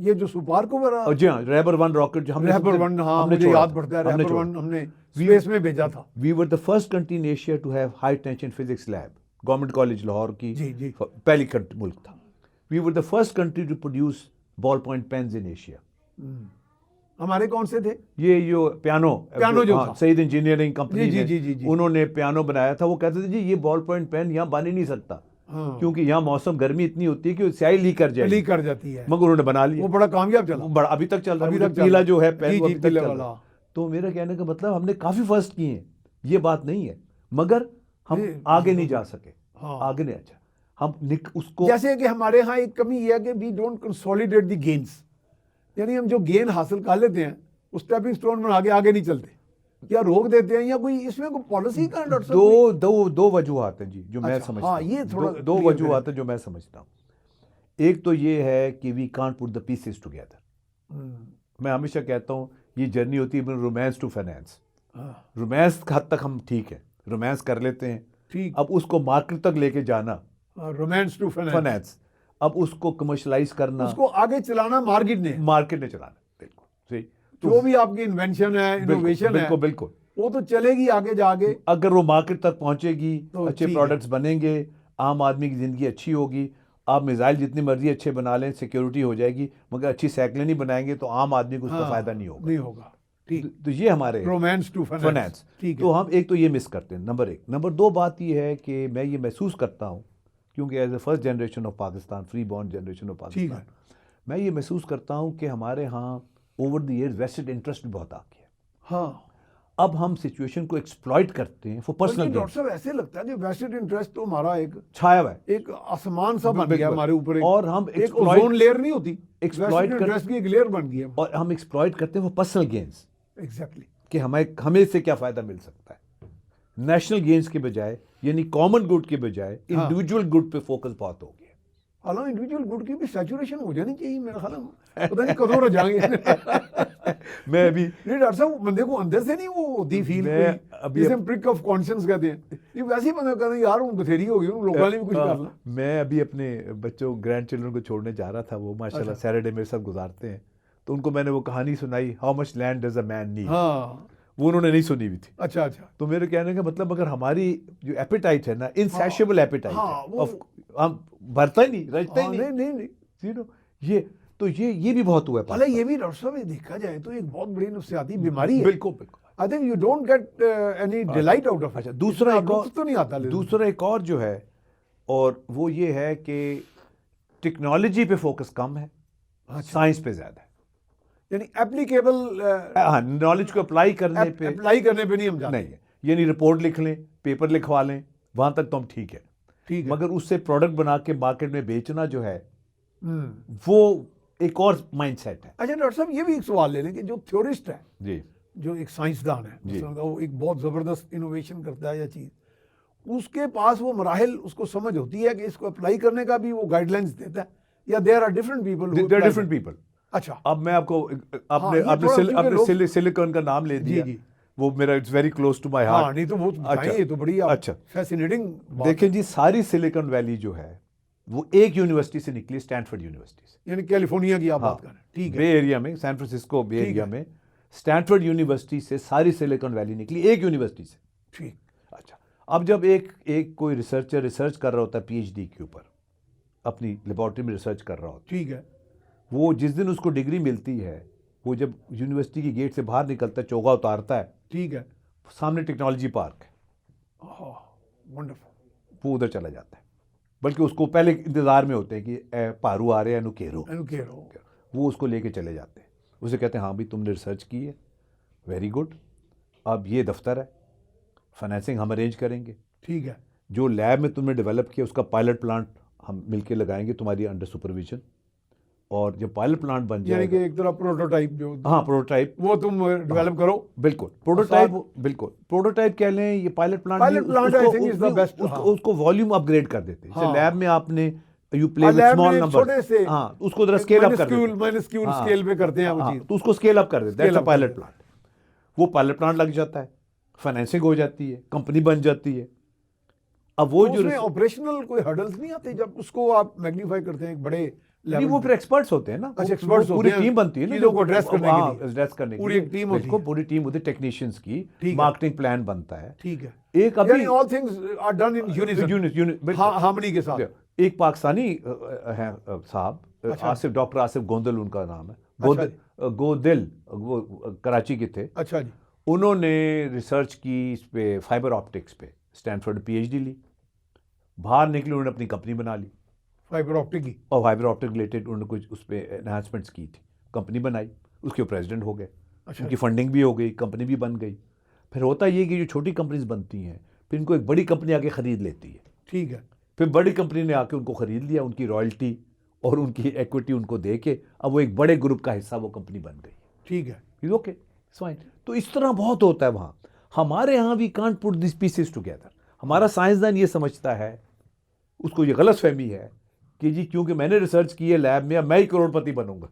ये जो सुपार को मेरा और जी हाँ, रैबर 1 रॉकेट जो हमने रैपर 1, हाँ हमने मुझे छोड़ा याद था, पड़ता है, हमने रैपर छोड़ा। 1 हमने स्पेस में भेजा था। We were the first country in Asia to have high tension physics lab. Government college Lahore की जी जी। पहली मुल्क था। We were the first country to produce ball point pens in Asia. हमारे कौन से थे? ये जो पियानो जो था। सईद इंजीनियरिंग कंपनी जी, ने जी, जी, जी। उन्होंने पियानो बनाया था। वो कहते थे जी ये बॉल पॉइंट पेन यहाँ बन ही नहीं सकता, हाँ, क्योंकि यहाँ मौसम गर्मी इतनी होती है कि स्याही लीक कर जाएगी। लीक कर जाती है। मगर उन्होंने बना लिया। वो बड़ा कामयाब चला। वो बड़ा अभी तक चल रहा अभी है। तक चल पीला रहा। जो है जी, पेन वो जी, अभी तक पीला चल वाला। रहा है। तो मेरा कहने का मतलब हमने काफी फर्स्ट किए हैं, ये बात नहीं है, मगर हम नहीं, आगे नहीं जा सके। हाँ। आगे नहीं। अच्छा, हम उसको जैसे कि हमारे यहाँ एक कमी ये है कि we don't consolidate the gains, यानी हम जो गेन हासिल कर लेते हैं उस स्टेपिंग स्टोन बना के आगे नहीं चलते, या रोक देते हैं, या कोई इसमें कोई पॉलिसी का डॉक्टर साहब? दो वजूहत हैं जी जो मैं अच्छा, समझता हाँ, हूँ। ये थोड़ा दो clear वजूहत हैं जो मैं समझता हूँ। एक तो ये है कि we can't put the pieces together. मैं हमेशा कहता हूँ ये जर्नी होती है रोमांस टू फाइनेंस। रोमांस हद तक हम ठीक है, रोमांस कर लेते हैं, ठीक। अब उसको मार्केट तक लेके जाना, रोमांस टू फाइनेंस, फाइनेंस, अब उसको कमर्शलाइज करना, उसको आगे चलाना मार्केट ने। मार्केट ने चलाना। बिल्कुल। सही। जो भी आपकी इन्वेंशन है, इनोवेशन है, बिल्कुल बिल्कुल, वो तो चलेगी आगे जाके। अगर वो मार्केट तक पहुंचेगी, तो अच्छे ठीक है। प्रोडक्ट्स बनेंगे, आम आदमी की ज़िंदगी अच्छी होगी। आप मिसाइल जितनी मर्जी अच्छे बना लें, सिक्योरिटी हो जाएगी, मगर अच्छी साइकिलें नहीं बनाएंगे तो आम आदमी को उसका हाँ, फ़ायदा नहीं होगा। नहीं होगा। ठीक। तो ये हमारे रोमांस टू फाइनेंस। ठीक तो है। हम एक तो ये मिस करते हैं, नंबर एक। नंबर दो बात ये है कि मैं ये महसूस करता हूँ, क्योंकि as a first generation of Pakistan, free born generation of ठीक पाकिस्तान, है। मैं ये महसूस करता हूँ कि हमारे यहाँ over the years vested interest भी बहुत आ गया है। हाँ, अब हम सिचुएशन को एक्सप्लॉइट करते हैं फॉर पर्सनल बल्कि गेन। डॉक्टर साहब ऐसे लगता है कि वेस्टेड इंटरेस्ट तो हमारा एक छाया हुआ है, एक आसमान सा बन गया बिल्कुल। हमारे ऊपर। और हम एक exploit- ओजोन लेयर नहीं होती, exploit वेस्टेड कर- इंटरेस्ट की एक लेयर बन गई है। और हम एक्सप्लॉइट करते हैं फॉर पर्सनल गेन्स, एग्जैक्टली। कि हमें इससे क्या फ़ायदा मिल सकता है। नेशनल गेन्स के बजाय, यानी कॉमन गुड के बजाय हाँ। इंडिविजुअल गुड पे फोकस बहुत हो गया। हालांकि इंडिविजुअल गुड की भी सैचुरेशन हो जानी चाहिए मेरे ख्याल में। पता नहीं कदों रह जाएंगे। मैं अभी नहीं डॉक्टर साहब, बंदे को अंदर से नहीं वो होती फील, मैं कोई अभी जिसे हम प्रिक ऑफ कॉन्शियंस कहते हैं, ये वैसे ही बंदा कहते हैं यार वो बथेरी हो गई, उन लोगों ने भी कुछ करना। मैं अभी अपने बच्चों ग्रैंड चिल्ड्रन को छोड़ने जा रहा था, वो माशाल्लाह अच्छा। सैटरडे मेरे साथ गुजारते हैं, तो उनको मैंने वो कहानी सुनाई, how much land does a man need. हाँ, वो उन्होंने नहीं सुनी हुई थी। अच्छा अच्छा। तो मेरे कहने का मतलब, अगर हमारी जो एपेटाइट है ना, इनसैशिएबल एपेटाइट हाँ, है, वो- हम भरता ही नहीं, रचता ही हाँ, नहीं, नहीं नहीं। You know, ये भी बहुत हुआ है भले ये भी डॉक्टर साहब, ये देखा जाए तो एक बहुत बड़ी नुस्याती बीमारी है। बिल्कुल बिल्कुल। I think you don't get any delight out of. अच्छा, दूसरा एक और तो नहीं आता लेकिन। दूसरा एक और जो है, और वो ये है कि टेक्नोलॉजी पे फोकस कम है, साइंस पे ज्यादा है। यानी एप्लीकेबल हाँ, नॉलेज को अप्लाई करने पे अप्लाई करने पे नहीं हम जाते। नहीं है। यानी रिपोर्ट लिख लें, पेपर लिखवा लें, वहां तक तो हम ठीक है, ठीक है। मगर उससे प्रोडक्ट बना के मार्केट में बेचना जो है, हम्म। वो एक और माइंडसेट है। अच्छा डॉक्टर साहब, ये भी एक सवाल ले लें कि जो थ्योरिस्ट है, जी जो एक साइंसदान है, जी। मतलब वो एक बहुत ज़बरदस्त इनोवेशन करता है या चीज़, उसके पास वो मराहिल उसको समझ होती है कि इसको अप्लाई करने का भी वो गाइडलाइंस देता है, या there are different people? There are different people. अच्छा। अब मैं आपको आपने ये आपने थोड़ा क्योंकि लोग- सिलिकॉन का नाम ले दिया, जी। वो मेरा it's very close to my हाँ, हार्ट। नहीं तो वो अच्छा। बताइए, ये तो बड़ी अच्छा। फैसिनेटिंग। देखें जी, सारी सिलिकॉन वैली जो है वो एक यूनिवर्सिटी से निकली, स्टैनफोर्ड यूनिवर्सिटी से। यानी कैलिफोर्निया की आप हाँ, बात कर रहे हैं। ठीक है। बे एरिया में, सैन फ्रांसिस्को बे ठीक एरिया है। में स्टैनफोर्ड यूनिवर्सिटी से सारी सिलिकॉन वैली निकली, एक यूनिवर्सिटी से। ठीक। अच्छा, अब जब एक कोई रिसर्चर रिसर्च कर रहा होता है पीएचडी के ऊपर, अपनी लेबोरेटरी में रिसर्च कर रहा होता ठीक है। है, वो जिस दिन उसको डिग्री मिलती है, वो जब यूनिवर्सिटी की गेट से बाहर निकलता है, चोगा उतारता है, ठीक है। सामने टेक्नोलॉजी पार्क है, वंडरफुल। वो उधर चला जाता है। बल्कि उसको पहले इंतज़ार में होते हैं कि पारू आ रहे हैं, नुकेरो, वो उसको लेके चले जाते हैं। उसे कहते हैं हाँ भाई तुमने रिसर्च की है, वेरी गुड, अब ये दफ्तर है, फाइनेंसिंग हम अरेंज करेंगे, ठीक है। जो लैब में तुमने डेवलप किया उसका पायलट प्लांट हम मिलके लगाएंगे तुम्हारी अंडर सुपरविजन, और जब पायलट प्लांट बन यानी जाएगा, कि एक तरह प्रोटोटाइप जो, हाँ प्रोटोटाइप, वो तुम डेवलप करो। बिल्कुल प्रोटोटाइप, बिल्कुल प्रोटोटाइप कह लें, ये pilot plant Pilot plant, I think is the best, हाँ। उसको वॉल्यूम अपग्रेड कर देते हैं। हाँ। लैब में आपने you play with lab small में नंबर, छोटे से, हाँ, उसको जरा स्केल अप कर देते हैं। माइनस्क्यूल हाँ। स्केल पे करते हैं वो हाँ, चीज। तो उसको स्केल अप कर देते हैं, Scale up कर पायलट देते प्लांट। वो पायलट प्लांट लग जाता है, फाइनेंसिंग हो जाती है, कंपनी बन जाती है। अब वो तो जो उसमें ऑपरेशनल कोई हर्डल्स नहीं आते जब उसको आप मैग्नीफाई करते हैं एक बड़े नहीं, लेवल वो पे? फिर एक्सपर्ट्स होते हैं ना, अच्छा, वो experts पूरी होते हैं, टीम बनती है ना, चीज़ों को address करने के हाँ, लिए। address करने के पूरी लिए। एक टीम होती बिल्कुल, है। पूरी टीम होती है टेक्नीशियंस की, ठीक है। मार्केटिंग प्लान बनता है। ठीक है। एक अभी यानी all things are done in unison, harmony के साथ। एक पाकिस्तानी है साहब, अच्छा। आसिफ, डॉक्टर आसिफ गोंदल उनका नाम है, अच्छा गोदिल, वो कराची के थे। अच्छा जी। उन्होंने रिसर्च की इस पे, फाइबर ऑप्टिक्स पे, स्टैनफोर्ड पीएचडी ली, बाहर निकले, उन्होंने अपनी कंपनी बना ली, फाइबर ऑप्टिक की। और फाइबर ऑप्टिक रिलेटेड उन्होंने कुछ उस पर एनहांसमेंट्स की थी, कंपनी बनाई, उसके प्रेसिडेंट हो गए, अच्छा। उनकी फंडिंग भी हो गई, कंपनी भी बन गई। फिर होता ये कि जो छोटी कंपनीज बनती हैं, फिर इनको एक बड़ी कंपनी आके ख़रीद लेती है, ठीक है। फिर बड़ी कंपनी ने आके उनको ख़रीद लिया, उनकी रॉयल्टी और उनकी एक्विटी उनको दे के अब वो एक बड़े ग्रुप का हिस्सा वो कंपनी बन गई। ठीक है। Is okay, fine. तो इस तरह बहुत होता है वहाँ। हमारे यहाँ we can't put this pieces together. हमारा साइंसदान ये समझता है, उसको ये गलत फहमी है कि जी क्योंकि मैंने रिसर्च की है लैब में, अब मैं ही करोड़पति बनूंगा।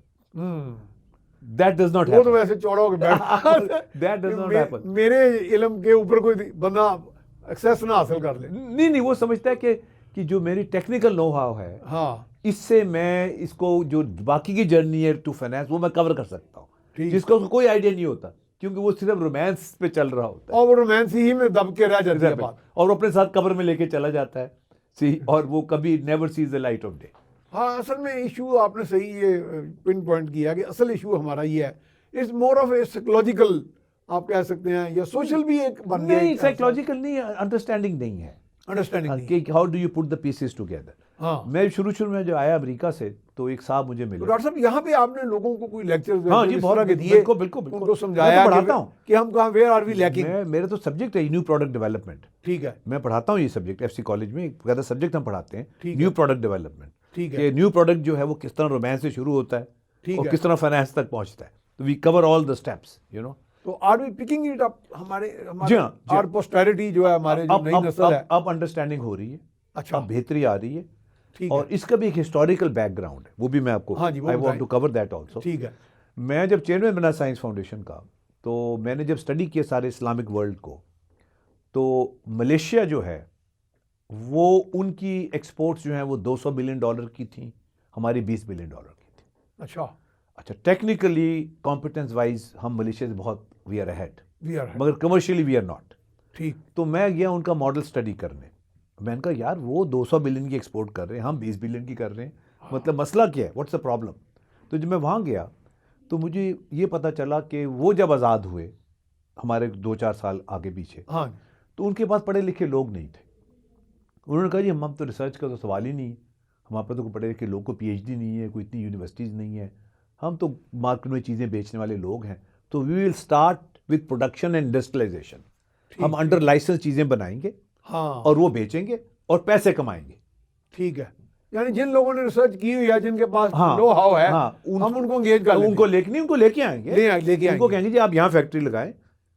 दैट डज नॉट वो तो वैसे चौड़ा होकर बैठ दैट डज नॉट हैपन। मेरे इल्म के ऊपर कोई बंदा एक्सेस ना हासिल कर ले। नहीं, वो समझता है कि जो मेरी टेक्निकल नो हाउ है, हाँ, इससे मैं इसको जो बाकी की जर्नी है टू फाइनेंस, वो मैं कवर कर सकता हूँ। ठीक। जिसका उसको कोई आइडिया नहीं होता, क्योंकि वो सिर्फ रोमांस पे चल रहा होता है और वो रोमांस ही में दब के रह जाती है बात। और वो अपने साथ कब्र में लेके चला जाता है, सी, और वो कभी never sees the light of day. हाँ, असल में इशू आपने सही ये पिन पॉइंट किया कि असल इशू हमारा ये है, it's more of A psychological आप कह सकते हैं, या सोशल भी एक बन गया। नहीं, साइकोलॉजिकल नहीं, अंडरस्टैंडिंग नहीं है, अंडरस्टैंडिंग कि how do you put the pieces together. हाँ। मैं शुरू में जो आया अमेरिका से, तो एक साहब मुझे मिले। तो डॉक्टर साहब यहाँ पे आपने लोगों को कोई लेक्चर हाँ जी, बहुत दिए, बिल्कुल बिल्कुल उनको समझाया मैं तो पढ़ाता हूँ कि हम कहाँ, वेयर आर वी लैकिंग। मेरे तो सब्जेक्ट है न्यू प्रोडक्ट डेवलपमेंट। ठीक है, मैं पढ़ाता हूँ ये सब्जेक्ट एफसी कॉलेज में, एक सब्जेक्ट हम पढ़ाते हैं ठीक न्यू है। Product development. ठीक है, कि न्यू प्रोडक्ट जो है वो किस तरह रोमांस से शुरू होता है ठीक और है। किस तरह फाइनेंस तक पहुंचता है। तो we cover all the steps, you know. तो are we picking it up, हमारे जी हाँ, जी और पोस्टेरिटी जो है हमारे जो नई नस्ल है। अब अंडरस्टैंडिंग हो रही है, अच्छा, अब बेहतरी आ रही है, ठीक और है। इसका भी एक हिस्टोरिकल बैकग्राउंड है, वो भी मैं आपको, हाँ जी, वो आई वांट बताएं। To cover that also. ठीक है, मैं जब चेयरमैन बना साइंस फाउंडेशन का, तो मैंने जब स्टडी किया सारे इस्लामिक वर्ल्ड को, तो मलेशिया जो है वो उनकी एक्सपोर्ट्स जो हैं वो $200 बिलियन की थी, हमारी $20 बिलियन की थी। अच्छा, टेक्निकली कॉम्पिटेंस वाइज हम मलेशिया से बहुत वी आर अहेड, मगर कमर्शियली वी आर नॉट। ठीक। तो मैं गया उनका मॉडल स्टडी करने। मैंने कहा यार वो 200 बिलियन की एक्सपोर्ट कर रहे हैं, हम 20 बिलियन की कर रहे हैं, मतलब मसला क्या है, व्हाट्स द प्रॉब्लम। तो जब मैं वहाँ गया तो मुझे ये पता चला कि वो जब आज़ाद हुए हमारे 2-4 साल आगे पीछे, हाँ, तो उनके पास पढ़े लिखे लोग नहीं थे। उन्होंने कहा जी हम तो रिसर्च का तो सवाल ही नहीं है, हमारे पास तो पढ़े लिखे लोग को PhD नहीं है, कोई इतनी यूनिवर्सिटीज़ नहीं है, हम तो मार्केट में चीज़ें बेचने वाले लोग हैं, तो we will start with production and industrialisation. हम अंडर लाइसेंस चीज़ें बनाएंगे, हाँ, और वो बेचेंगे और पैसे कमाएंगे। ठीक है। यानी जिन लोगों ने रिसर्च की हुई है, जिनके पास हाँ, नो हाउ है, हाँ, हम उनको एंगेज कर उनको लेके आएंगे, उनको कहेंगे जी आप यहाँ फैक्ट्री लगाएं,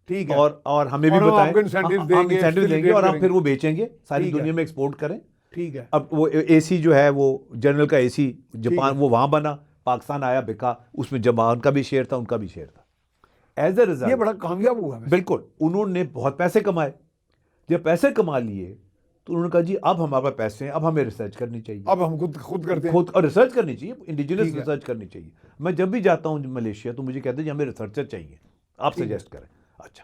ठीक है, और हमें भी और हम बताएं, आपको इंसेंटिव हम देंगे, इंसेंटिव देंगे, और हम करेंगे। फिर वो बेचेंगे, सारी ठीक है। दुनिया में एक्सपोर्ट करें। ठीक है। अब वो AC जो है वो जनरल का AC ठीक जापान, है। वो वहाँ बना, पाकिस्तान आया, बिका, उसमें जापान का भी शेयर था, उनका भी शेयर था। एज ए ये रिजल्ट बड़ा कामयाब हुआ वैसे। बिल्कुल, उन्होंने बहुत पैसे कमाए। जब पैसे कमा लिए तो उन्होंने कहा जी अब हमारे पास पैसे हैं, अब हमें रिसर्च करनी चाहिए, अब हम खुद करते हैं, खुद, और रिसर्च करनी चाहिए, इंडिजिनस ठीक है। रिसर्च करनी चाहिए। मैं जब भी जाता हूँ मलेशिया तो मुझे कहते हैं जी हमें रिसर्चर चाहिए, आप ठीक है। सजेस्ट करें। अच्छा,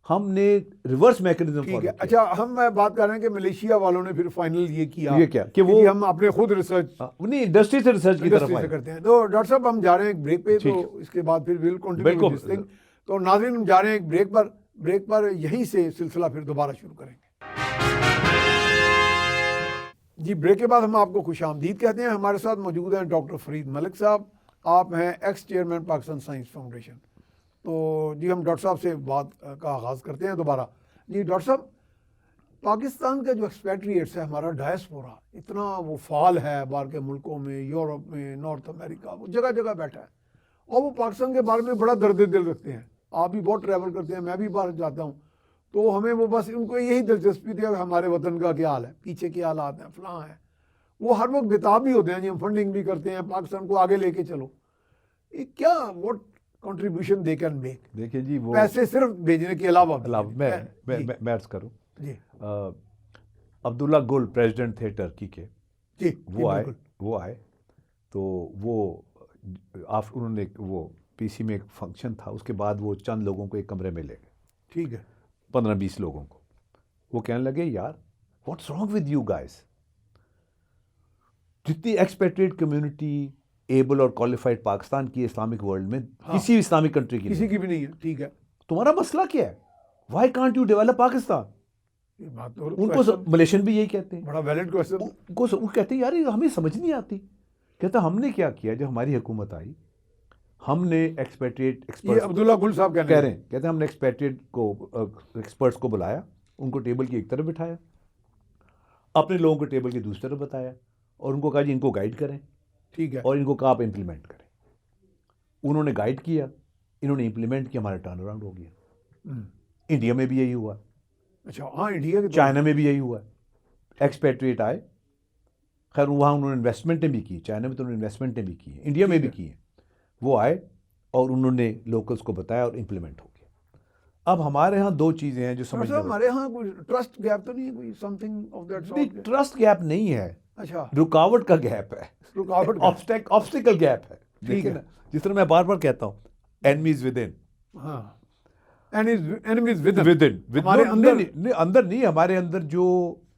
हमने रिवर्स मैकेनिज्म ठीक फॉलो है। किया। अच्छा, हम बात कर रहे हैं कि मलेशिया वालों ने फिर फाइनल ये किया, ये क्या कि वो जी हम अपने खुद रिसर्च नहीं, इंडस्ट्री से रिसर्च की तरफ इंडस्ट्री से आए। करते हैं। तो डॉक्टर साहब हम जा रहे हैं एक ब्रेक पे, ठीक तो इसके बाद फिर विल कंटिन्यू बिल्कुल। This thing. तो नाज़रीन हम जा रहे हैं एक ब्रेक पर यहीं से सिलसिला फिर दोबारा शुरू करेंगे। जी, ब्रेक के बाद हम आपको खुशामदीद कहते हैं। हमारे साथ मौजूद हैं डॉक्टर फरीद मलिक साहब, आप हैं x chairman Pakistan science foundation. तो जी हम डॉक्टर साहब से बात का आगाज़ करते हैं दोबारा। जी डॉक्टर साहब, पाकिस्तान का जो एक्सपेट्रिएट्स है, हमारा डायस्पोरा इतना वो फाल है बाहर के मुल्कों में, यूरोप में, नॉर्थ अमेरिका, वो जगह जगह बैठा है, और वो पाकिस्तान के बारे में बड़ा दर्द दिल रखते हैं। आप भी बहुत ट्रैवल करते हैं, मैं भी बाहर जाता हूँ, तो हमें वो बस उनको यही दिलचस्पी थी कि हमारे वतन का क्या हाल है, पीछे क्या हालात हैं, फलां है। वो हर वक्त बेताब भी होते हैं जी, हम फंडिंग भी करते हैं, पाकिस्तान को आगे लेके चलो। ये क्या what contribution they can make? देखिए जी, वो पैसे सिर्फ भेजने के अलावा मैं अर्ज करूं, जी अब्दुल्ला गुल प्रेसिडेंट थे टर्की के, जी वो आए तो उन्होंने वो PC में एक फंक्शन था, उसके बाद वो चंद लोगों को एक कमरे में ले गए, ठीक है, 15-20 लोगों को। वो कहने लगे यार what's wrong with you guys, जितनी एक्सपेट्रिएट कम्युनिटी एबल और क्वालिफाइड पाकिस्तान की इस्लामिक वर्ल्ड में किसी इस्लामिक कंट्री की किसी की भी नहीं है, ठीक है, तुम्हारा मसला क्या है, why can't you develop Pakistan? ये बात तो उनको मलेशियन भी यही कहते हैं, बड़ा वैलिड क्वेश्चन। वो कहते हैं यार ये हमें समझ नहीं आती। कहता हमने क्या किया, जब हमारी हुकूमत आई हमने एक्सपेट्रिएट ये एक्सपर्ट अब्दुल्ला गुल साहब कह रहे हैं, कहते हैं हमने एक्सपेट्रिएट को एक्सपर्ट्स को बुलाया, उनको टेबल की एक तरफ बिठाया, अपने लोगों को टेबल की दूसरी तरफ बताया, और उनको कहा जी इनको गाइड करें, ठीक है, और इनको कहा आप इम्प्लीमेंट करें। उन्होंने गाइड किया, इन्होंने इम्प्लीमेंट किया, हमारा टर्न अराउंड हो गया। इंडिया में भी यही हुआ, अच्छा हाँ, इंडिया के चाइना में भी यही हुआ। एक्सपेट्रिएट आए, खैर वहाँ उन्होंने इन्वेस्टमेंटें भी की, चाइना में तो उन्होंने इन्वेस्टमेंटें भी की हैं, इंडिया में भी की हैं। वो आए और उन्होंने लोकल्स को बताया और इम्प्लीमेंट हो गया। अब हमारे यहाँ दो चीज़ें हैं जो समझ हमारे यहाँ कोई ट्रस्ट गैप तो नहीं है, कोई something of that sort? Trust gap नहीं है, अच्छा, रुकावट का गैप है, रुकावट ऑब्स्टिकल गैप है। देखिए है। ना, जिस तरह मैं बार बार कहता हूँ, एनमीज विद इन, हाँ, एनिमीज विद विद इन, हमारे अंदर। नहीं, अंदर नहीं, हमारे अंदर जो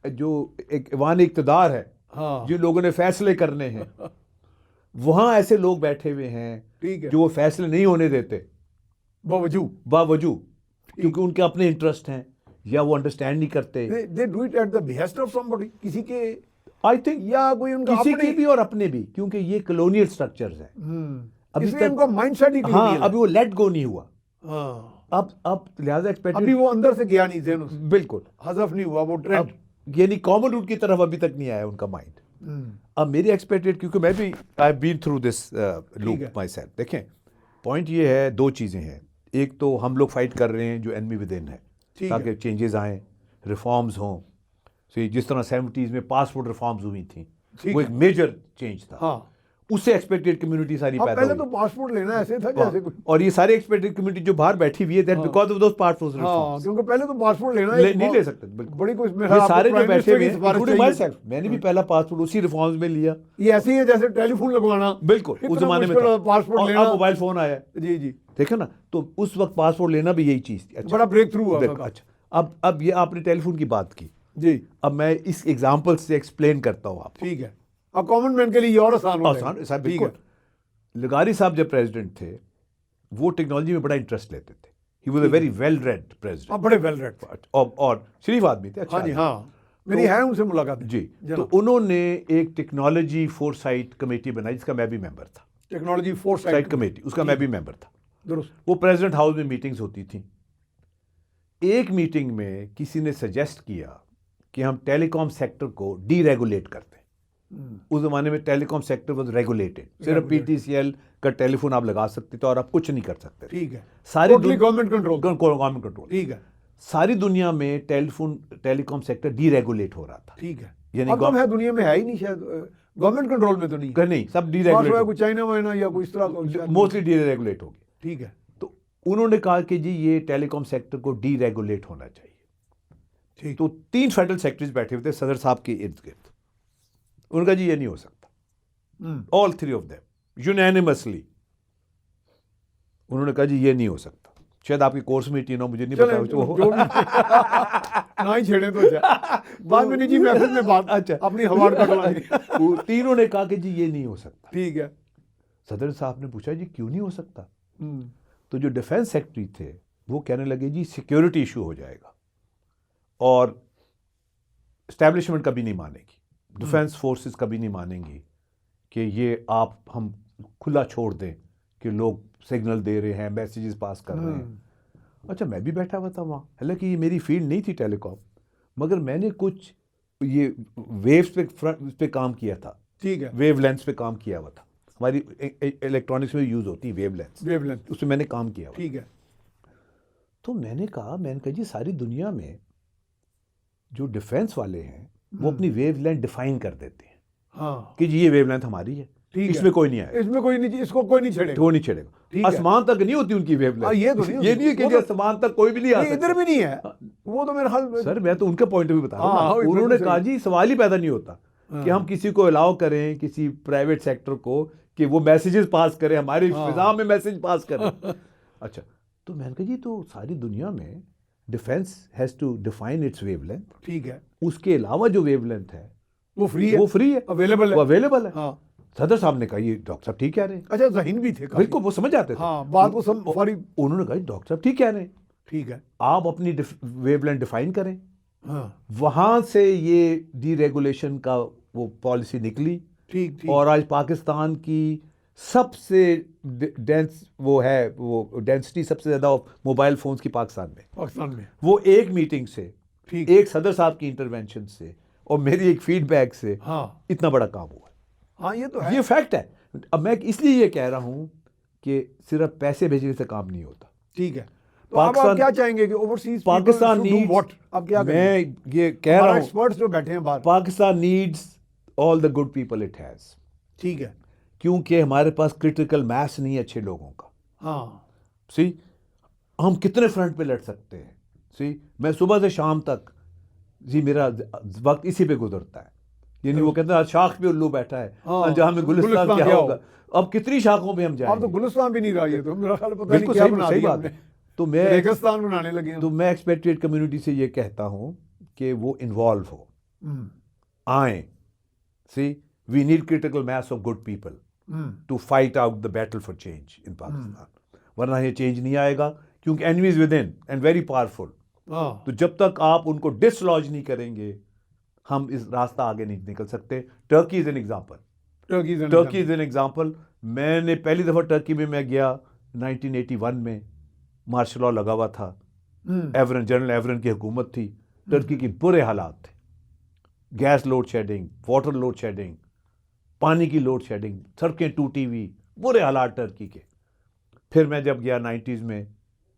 जो एक वान इक़्तिदार है, हाँ, जिन लोगों ने फैसले करने हैं, वहां ऐसे लोग बैठे हुए हैं ठीक है, जो वो फैसले नहीं होने देते बावजूद, क्योंकि उनके अपने इंटरेस्ट हैं या वो अंडरस्टैंड नहीं करते। They do it at the behest of somebody, किसी के आई थिंक या कोई उनका किसी अपने की भी और अपने भी, क्योंकि ये कॉलोनियल स्ट्रक्चर्स हैं अभी इसलिए तक। उनका माइंडसेट ही हाँ, colonial है। अभी वो लेट गो नहीं हुआ। हाँ, अब लिहाजा एक्सपेक्टेड, अभी वो अंदर से गया नहीं, ज़हन से बिल्कुल हज़फ नहीं हुआ वो ट्रेंड। अब यानी कॉमन रूट की तरफ अभी तक नहीं आया उनका माइंड। अब मेरी एक्सपेक्टेड, क्योंकि मैं भी I been through this loop है। My self. देखें, पॉइंट ये है, दो चीज़ें हैं। एक तो हम लोग फाइट कर रहे हैं जो एनमी विद इन है, ठीक ताकि चेंजेस आएँ, रिफॉर्म्स हों। सो जिस तरह 70s में पासपोर्ट रिफॉर्म्स हुई थी, ठीक वो है। एक मेजर चेंज था। हाँ, उससे एक्सपेक्टेड कम्युनिटी सारी अब पैदा पहले हुई। तो पासपोर्ट लेना ऐसे था जैसे कोई। और ये सारे एक्सपेक्टेड कम्युनिटी जो बाहर बैठी हुई है, that because of those passport हाँ, रिफॉर्म्स, क्योंकि पहले तो पासपोर्ट लेना नहीं ले सकते। बिल्कुल, बड़ी कुछ ये सारे जो बैठे हुए हैं, including myself, मैंने भी पहला पासपोर्ट उसी रिफॉर्म्स में लिया। ये ऐसे ही है जैसे टेलीफोन लगवाना। बिल्कुल, उस इतना जमाने में मुश्किल था। है पासपोर्ट और लेना। अब मोबाइल फोन आया, जी जी, देखो ना, तो उस वक्त पासपोर्ट लेना भी यही चीज थी। अच्छा, बड़ा ब्रेक थ्रू हुआ था। अच्छा, अब ये आपने टेलीफोन की बात की, जी, अब मैं इस एग्जांपल से एक्सप्लेन करता हूँ आपको। ठीक है, अब कॉमन मैन के लिए ये और आसान हो आसान, जाएगा। बिल्कुल। ठीक है। लगारी साहब जब प्रेसिडेंट थे, वो टेक्नोलॉजी में बड़ा इंटरेस्ट लेते थे। He was a very well read president, अब बड़े वेल रेड। और शरीफ आदमी थे। अच्छा हाँ जी, आदमी। हाँ, मेरी है उनसे मुलाकात जी, तो उन्होंने एक टेक्नोलॉजी फोरसाइट कमेटी बनाई, जिसका मैं भी मेंबर था। टेक्नोलॉजी फोरसाइट साइट कमेटी, उसका मैं भी मेंबर था। दुरुस्त। वो प्रेसिडेंट हाउस में मीटिंग्स होती थी। एक मीटिंग में किसी ने सजेस्ट किया कि हम टेलीकॉम सेक्टर को डीरेगुलेट करते हैं। उस जमाने में टेलीकॉम सेक्टर वाज रेगुलेटेड, सिर्फ पीटीसीएल का टेलीफोन आप लगा सकते थे और आप कुछ नहीं कर सकते थे। ठीक है, सारी गवर्नमेंट कंट्रोल। Government control. ठीक है, सारी दुनिया में टेलीकॉम सेक्टर डीरेगुलेट हो रहा था। ठीक है। यानी अब तो है दुनिया में है ही नहीं, शायद गवर्नमेंट कंट्रोल में तो नहीं है। नहीं, सब पास डीरेगुलेट, हुआ कोई चाइना वाइना या कोई इस तरह का। मोस्टली डीरेगुलेट हो गया। ठीक है, तो उन्होंने कहा कि जी ये टेलीकॉम सेक्टर को डीरेगुलेट होना चाहिए। ठीक। तो 3 फेडरल सेक्रेटरीज बैठे हुए थे सदर साहब के इर्द गिर्द। उन्होंने कहा जी ये नहीं हो सकता। ऑल 3 ऑफ देम यूनैनिमसली उन्होंने कहा जी ये नहीं हो सकता। शायद आपके कोर्स में टीनो, मुझे नहीं पता ना ही छेड़े तो अच्छा। बाद में निजी महफिल में बात अच्छा अपनी हवाड़ का डलाएंगे। वो तीनों ने कहा कि जी ये नहीं हो सकता। ठीक है। सदर साहब ने पूछा जी क्यों नहीं हो सकता? तो जो डिफेंस सेक्रेटरी थे वो कहने लगे जी सिक्योरिटी इशू हो जाएगा और एस्टैब्लिशमेंट कभी नहीं मानेगी, डिफेंस फोर्सेस कभी नहीं मानेंगी कि ये आप हम खुला छोड़ दें कि लोग सिग्नल दे रहे हैं, मैसेजेस पास कर रहे हैं। अच्छा, मैं भी बैठा हुआ था वहाँ, हालांकि ये मेरी फील्ड नहीं थी टेलीकॉम, मगर मैंने कुछ ये वेव्स पे काम किया था। ठीक है, वेव लेंथ पे काम किया हुआ था। हमारी इलेक्ट्रॉनिक्स में यूज़ होती है वेव लेंथ, उसमें मैंने काम किया हुआ। ठीक है। तो मैंने कहा जी सारी दुनिया में जो डिफेंस वाले हैं वो अपनी वेव लेंथ डिफाइन कर देते हैं। हाँ, कि जी ये वेव लेंथ हमारी है, इसमें कोई नहीं आएगा, इसमें कोई नहीं, इसको कोई नहीं छेड़ेगा, वो नहीं छेड़ेगा। आसमान तक नहीं होती उनकी वेव लेंथ। ये तो नहीं, ये नहीं है कि आसमान तक कोई भी नहीं आ सकता। इधर भी नहीं है वो, तो मेरे ख्याल सर मैं तो उनके पॉइंट ऑफ व्यू बता रहा हूँ। उन्होंने कहा जी सवाल ही पैदा नहीं होता कि हम किसी को अलाउ करें, किसी प्राइवेट सेक्टर को, कि वो मैसेजेस पास करें, हमारी फिजा में मैसेज पास करें। अच्छा, तो मैंने कहा जी तो सारी दुनिया में defence has to define its wavelength. ठीक है, उसके अलावा जो वेवलेंथ है वो फ्री है, वो फ्री है, अवेलेबल है, वो अवेलेबल है। हाँ। सदर साहब ने कहा ये डॉक्टर साहब ठीक कह रहे हैं। अच्छा, ज़हीन भी थे बिल्कुल, वो समझ आते थे। हाँ, बात को सॉरी। उन्होंने कहा डॉक्टर साहब ठीक कह रहे हैं, ठीक है, आप अपनी वेवलेंथ डिफाइन करें। हाँ, वहां से ये डीरेगुलेशन का वो पॉलिसी निकली। ठीक। और आज पाकिस्तान की सबसे डेंस वो है, वो डेंसिटी सबसे ज्यादा मोबाइल फोन्स की पाकिस्तान में। वो एक मीटिंग से, ठीक, एक सदर साहब की इंटरवेंशन से और मेरी एक फीडबैक से हाँ, इतना बड़ा काम हुआ। हाँ, ये तो है, ये फैक्ट है। अब मैं इसलिए ये कह रहा हूं कि सिर्फ पैसे भेजने से काम नहीं होता। ठीक है। तो आप क्या चाहेंगे कि ओवरसीज पाकिस्तान नीड्स व्हाट? अब क्या मैं ये कह रहा हूं, एक्सपर्ट्स जो बैठे हैं बाहर, Pakistan needs all the good people it has. ठीक है, क्योंकि हमारे पास क्रिटिकल मास नहीं है अच्छे लोगों का। हाँ, सी हम कितने फ्रंट पे लड़ सकते हैं। सी मैं सुबह से शाम तक जी मेरा वक्त इसी पे गुजरता है यानी वो कहते हैं शाख पे उल्लू बैठा है, हाँ, अंजाम में गुलिस्तान गुलिस्तान क्या क्या होगा। अब कितनी शाखों पे हम अब तो जाएंगे। गुलिस्तान भी नहीं रहा, ये तो मेरा ख्याल पता नहीं बिल्कुल क्या सही बना सही दिया बात हमने। है। तो मैं रेगिस्तान बनाने लगे हम। तो मैं एक्सपेट्रिएट कम्युनिटी से ये कहता हूँ कि वो इन्वॉल्व हो, हम्म, आए। See we need critical mass of good people to fight out the battle for change in Pakistan, वरना ये चेंज नहीं आएगा, क्योंकि enemy is within and very powerful. हाँ, तो जब तक आप उनको डिसलॉज नहीं करेंगे, हम इस रास्ता आगे नहीं निकल सकते। Turkey is an example, Turkey is an example. मैंने पहली दफ़ा टर्की में मैं गया 1981 में, मार्शल लॉ लगा हुआ था, एवरन जनरल एवरन की हुकूमत थी, टर्की के बुरे हालात थे, gas load shedding, water load shedding, पानी की लोड शेडिंग, सड़कें टूटी हुई, बुरे हालात टर्की के। फिर मैं जब गया 90s में,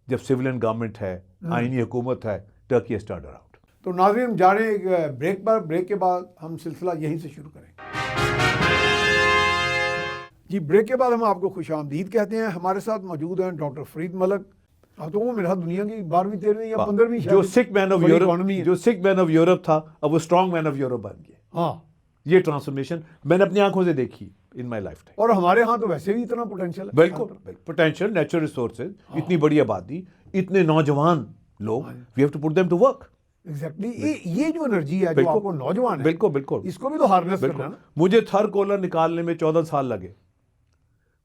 जब सिविलियन गवर्नमेंट है, आईनी हुकूमत है, टर्की हैज टर्न्ड अराउंड। तो नाज़रीन हम जा रहे हैं एक ब्रेक पर, ब्रेक के बाद हम सिलसिला यहीं से शुरू करेंगे। जी, ब्रेक के बाद हम आपको खुशामदीद कहते हैं। हमारे साथ मौजूद हैं डॉक्टर फरीद मलिक। अब तो वो मेरा दुनिया की 12वीं 13वीं या 15वीं जो सिक मैन ऑफ यूरोप, है। जो सिक मैन ऑफ यूरोप था, अब वो स्ट्रॉन्ग मैन ऑफ यूरोप बन गया। हाँ, ये ट्रांसफॉर्मेशन मैंने अपनी आंखों से देखी इन माय लाइफ टाइम। और हमारे यहाँ तो वैसे भी इतना पोटेंशियल है। बिल्कुल पोटेंशियल, नेचुरल रिसोर्सेज, इतनी बड़ी आबादी, इतने नौजवान लोग, we have to put them to work. Exactly, ये जो एनर्जी है जो आपको नौजवान है, बिल्कुल बिल्कुल, इसको भी तो हार्नेस करना है ना। मुझे थर कोलर निकालने में 14 साल लगे।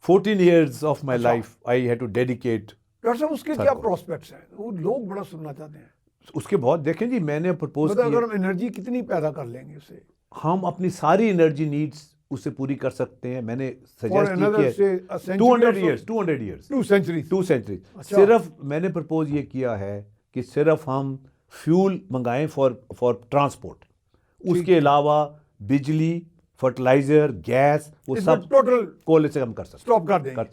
14 years of my life I had to dedicate। Doctor साहब, उसके क्या प्रोस्पेक्ट्स हैं? वो लोग बड़ा सुनना चाहते हैं। उसके बहुत देखें जी, मैंने प्रपोज मतलब किया, अगर हम एनर्जी कितनी पैदा कर लेंगे उससे, हम अपनी सारी एनर्जी नीड्स उससे पूरी कर सकते हैं। मैंने सजेस्ट another, किया say, a century 200 or so? years 200 years 2 centuries। 2 centuries। अच्छा। सिर्फ मैंने प्रपोज ये किया है कि सिर्फ हम फ्यूल मंगाएं फॉर ट्रांसपोर्ट, उसके अलावा बिजली, फर्टिलाइजर, गैस, वो सब टोटल कोयले से हम कर सकते स्टॉप कर देंगे।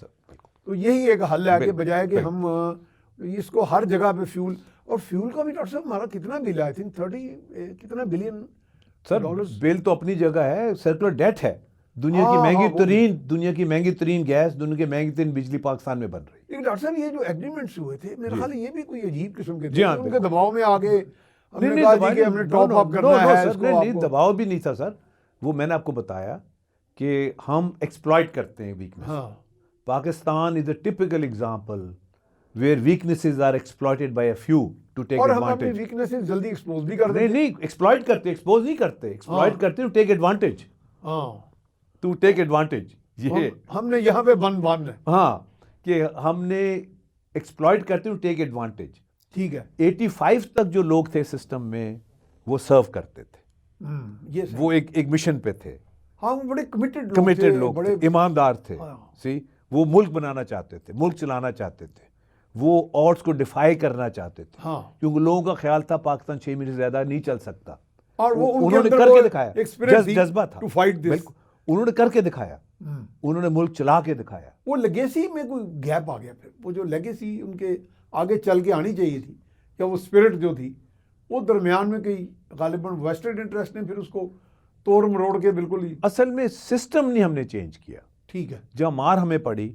तो यही एक हल है कि बजाय कि हम इसको हर जगह पे फ्यूल, और फ्यूल का भी डॉक्टर साहब हमारा कितना बिल है? आई थिंक 30 कितना बिलियन सर। बिल तो अपनी जगह है, सर्कुलर डेट है। दुनिया की महंगी तरीन गैस, दुनिया की महंगी तरीन बिजली पाकिस्तान में बन रही है। लेकिन डॉक्टर साहब, ये जो एग्रीमेंट्स हुए थे, मेरे ख्याल ये भी कोई अजीब किस्म के जी थे। हाँ, उनके दबाव में आगे हमने नहीं, कहा दबाव जी कि हमने टॉप अप करना है इसको। नहीं, आपको दबाव भी नहीं था सर। वो मैंने आपको बताया कि हम एक्सप्लॉइट करते हैं वीकनेस। हाँ, Pakistan is a typical example where weaknesses are exploited by a few to take और हम अपनी एडवांटेज। वीकनेसेस जल्दी एक्सपोज भी कर देते हैं। नहीं, एक्सप्लॉइट करते, एक्सपोज नहीं करते, एक्सप्लॉइट करते टू टेक एडवांटेज, हाँ, टू टेक एडवांटेज। ये हमने यहाँ पे बंद है। हाँ, कि हमने एक्सप्लॉइट करते टू टेक एडवांटेज। ठीक है। 85 तक जो लोग थे सिस्टम में, वो सर्व करते थे, ये सही। वो एक मिशन पे थे, हाँ, वो बड़े कमिटेड लोग बड़े थे, ईमानदार थे। हाँ। सी वो मुल्क बनाना चाहते थे, मुल्क चलाना चाहते थे, वो ऑड्स को डिफाई करना चाहते थे। हाँ, क्योंकि लोगों का ख्याल था पाकिस्तान 6 महीने से ज्यादा नहीं चल सकता, और वो उनके उन्होंने अंदर करके वो दिखाया, experience थी जज्बा था to fight this। बिल्कुल, उन्होंने करके दिखाया, उन्होंने मुल्क चला के दिखाया। वो लेगेसी में कोई गैप आ गया। फिर वो जो लेगेसी उनके आगे चल के आनी चाहिए थी, या वो स्पिरिट जो थी, वो दरमियान में कहीं गालिबन वेस्टेड इंटरेस्ट ने फिर उसको तोड़ मरोड़ के बिल्कुल ही। असल में सिस्टम नहीं हमने चेंज किया। ठीक है, जब मार हमें पड़ी,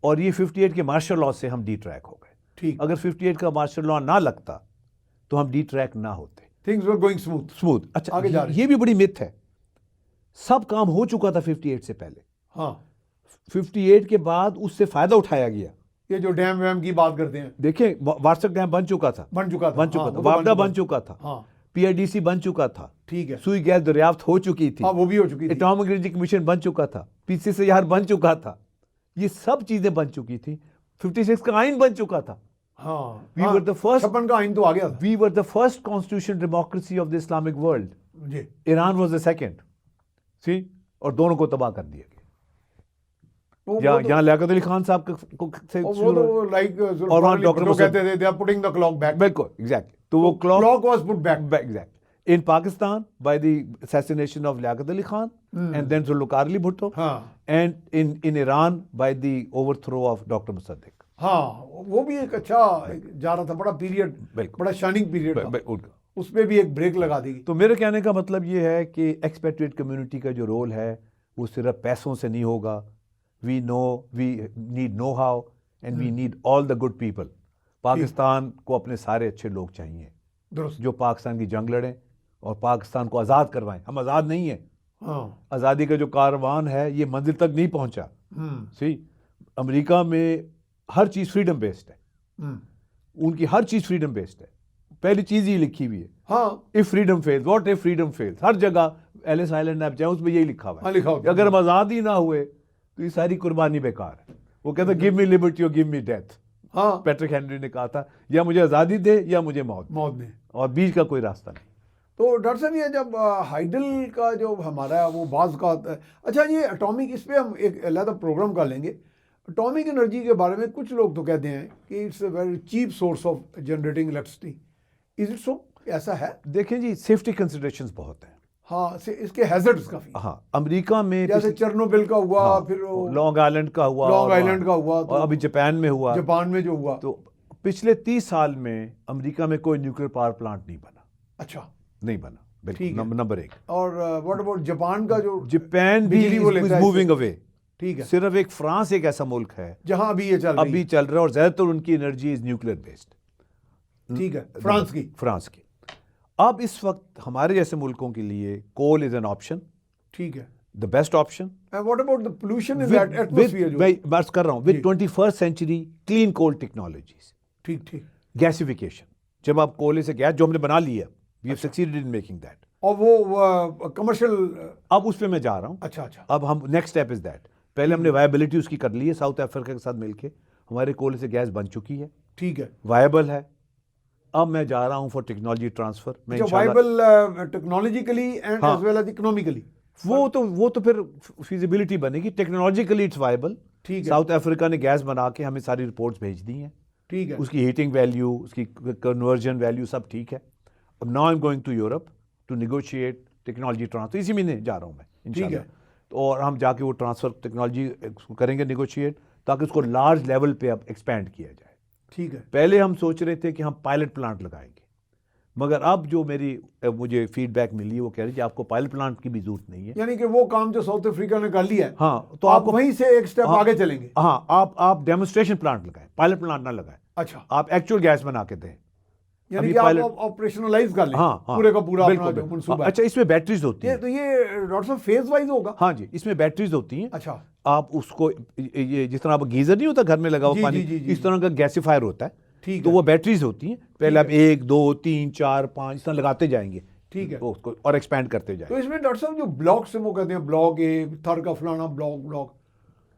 और ये 58 के मार्शल लॉ से हम डी ट्रैक हो गए। ठीक। अगर 58 का मार्शल लॉ ना लगता तो हम डी ट्रैक ना होते। Things were going smooth. अच्छा, आगे जा रहे हैं। ये भी बड़ी मिथ है। सब काम हो चुका था 58 से पहले। हाँ, 58 के बाद उससे फायदा उठाया गया। ये जो डैम वैम की बात करते हैं, देखिए, वार्षिक डैम बन चुका था, बन चुका था, हाँ, वो तो वापदा बन चुका था, हाँ, पीआईडीसी बन चुका था, ठीक है, सुई गैस दरियाफ्त हो चुकी थी, हाँ, वो भी हो चुकी थी, एटॉमिक एनर्जी कमीशन बन चुका था, पीसीसीआर बन चुका था, ये सब चीजें बन चुकी थी। 56 का आइन बन चुका था। हाँ, We were the first- 56 का आइन तो आ गया था। We were the first constitutional democracy of the Islamic world. जी, Iran was the second. See? और दोनों को तबाह कर दिया गया। यहाँ लियाकत अली खान साहब से वो शुरू तो लाइक और वहाँ डॉक्टर तो कहते थे, they are putting the clock back. बिल्कुल, एग्जैक्टली। तो वो clock was put back. Exactly in Pakistan by the assassination of Liaquat Ali Khan and then Zulfikar Ali Bhutto, हाँ, and in Iran by the overthrow of Dr. Mossadegh. हाँ, वो भी एक अच्छा जा रहा था, बड़ा पीरियड, बिल्कुल। बड़ा शाइनिंग पीरियड था, उनका। उस पे भी एक ब्रेक लगा दी गई। तो मेरे कहने का मतलब ये है कि एक्सपेट्रिएट कम्युनिटी का जो रोल है वो सिर्फ पैसों से नहीं होगा। We need know how and we need all the good people. Pakistan को अपने सारे अच्छे लोग चाहिए दुरुस्त। जो पाकिस्तान की जंग लड़ें, और पाकिस्तान को आज़ाद करवाएं। हम आज़ाद नहीं हैं। हाँ। आज़ादी का जो कारवान है ये मंजिल तक नहीं पहुंचा। सी अमेरिका में हर चीज़ फ्रीडम बेस्ड है, उनकी हर चीज़ फ्रीडम बेस्ड है। पहली चीज़ ही लिखी हुई है, हाँ, if freedom fails, what if freedom fails. हर जगह एलिस आइलैंड आप जाए उसमें यही लिखा हुआ हाँ, है लिखा होता कि अगर हम आज़ाद ही ना हुए तो ये सारी कुर्बानी बेकार है। वो कहता गिव मी लिबर्टी और गिव मी डेथ। हाँ, पैट्रिक हेनरी ने कहा था या मुझे आज़ादी दे या मुझे मौत, मौत में। और बीच का कोई रास्ता नहीं। तो डॉक्टर साहब ये जब हाइडल का जो हमारा वो बाज का होता है, अच्छा ये एटॉमिक, इस पे हम एक अलग प्रोग्राम कर लेंगे। एटॉमिक एनर्जी के बारे में कुछ लोग तो कहते हैं कि it's a very cheap source of generating electricity. Is it so? ऐसा है? देखें जी, सेफ्टी कंसिडरेशंस बहुत हैं। हाँ, इसके हैजर्ड्स काफी। हाँ, अमेरिका में जैसे चेरनोबिल का हुआ, हाँ, फिर लॉन्ग आइलैंड का हुआ, लॉन्ग आइलैंड का हुआ, और अभी जापान में हुआ। जापान में जो हुआ, तो पिछले 30 साल में अमेरिका में कोई न्यूक्लियर पावर प्लांट नहीं बना। अच्छा, नहीं बना, ठीक है। नंबर एक। और व्हाट अबाउट जापान का जो जापान भी बिजली वो लेता है मूविंग अवे। ठीक है, सिर्फ एक फ्रांस एक ऐसा मुल्क है जहां अभी ये चल रही अभी चल रहा है और ज्यादातर उनकी एनर्जी इज न्यूक्लियर बेस्ड। ठीक है, फ्रांस की। अब इस वक्त हमारे जैसे मुल्कों के लिए कोल इज एन ऑप्शन, ठीक है, the best option. And what about the pollution in that atmosphere जो मैं बात कर रहा हूं with 21st century clean coal technologies. ठीक ठीक। गैसिफिकेशन, जब आप कोयले से गैस जो हमने बना ली है, we have succeeded in making that. और वो कमर्शियल, अब उस पे मैं जा रहा हूं। अच्छा अच्छा, अब हम नेक्स्ट स्टेप इज दैट। पहले हमने वायबिलिटी उसकी कर ली है, साउथ अफ्रीका के साथ मिलके हमारे कोयले से गैस बन चुकी है, ठीक है, वायबल है। अब मैं जा रहा हूं फॉर टेक्नोलॉजी ट्रांसफर। मैं viable technologically and as well as economically. वो तो फिर फिजिबिलिटी बनेगी। Technologically it's viable. ठीक है, साउथ अफ्रीका ने गैस बना के हमें सारी रिपोर्ट्स भेज दी हैं। ठीक है, उसकी हीटिंग वैल्यू, उसकी कन्वर्जन वैल्यू सब ठीक है। अब now I am going to Europe to negotiate technology transfer. इसी महीने जा रहा हूं मैं इंशाल्लाह। ठीक है। तो और हम जाके वो ट्रांसफर टेक्नोलॉजी करेंगे नेगोशिएट, ताकि उसको लार्ज लेवल पे अब एक्सपैंड किया जाए। ठीक है, पहले हम सोच रहे थे कि हम पायलट प्लांट लगाएंगे, मगर अब जो मुझे फीडबैक मिली है वो कह रही है कि आपको पायलट प्लांट की भी जरूरत नहीं है। यानी कि वो काम जो साउथ अफ्रीका ने कर लिया है, हाँ, तो आप आपको वहीं से एक स्टेप हाँ, आगे चलेंगे। हाँ, आप डेमोन्स्ट्रेशन प्लांट लगाएं, पायलट प्लांट ना लगाएं। अच्छा, आप एक्चुअल गैस बना के दें। यानी अभी कि आप पायलट ऑपरेशनलाइज कर लें। हाँ, पूरे का पूरा अपना बिल्कुल, जो बिल्कुल। मंसूबा है। अच्छा, इसमें बैटरीज होती ये हैं। तो ये डॉक्टर साहब फेज वाइज होगा? हाँ जी, इसमें बैटरीज होती हैं। अच्छा, आप उसको ये जिस तरह आप गीजर नहीं होता घर में लगा हुआ जी, पानी, जी, जी, इस तरह का गैसिफायर होता है। ठीक तो है, वो बैटरीज होती हैं। पहले आप 1 2 3 4 5 इस तरह लगाते जाएंगे, ठीक है। उसको और एक्सपैंड करते जाएंगे। तो इसमें डॉक्टर साहब जो ब्लॉक से वो कहते हैं ब्लॉक ए, थर का फलाना ब्लॉक,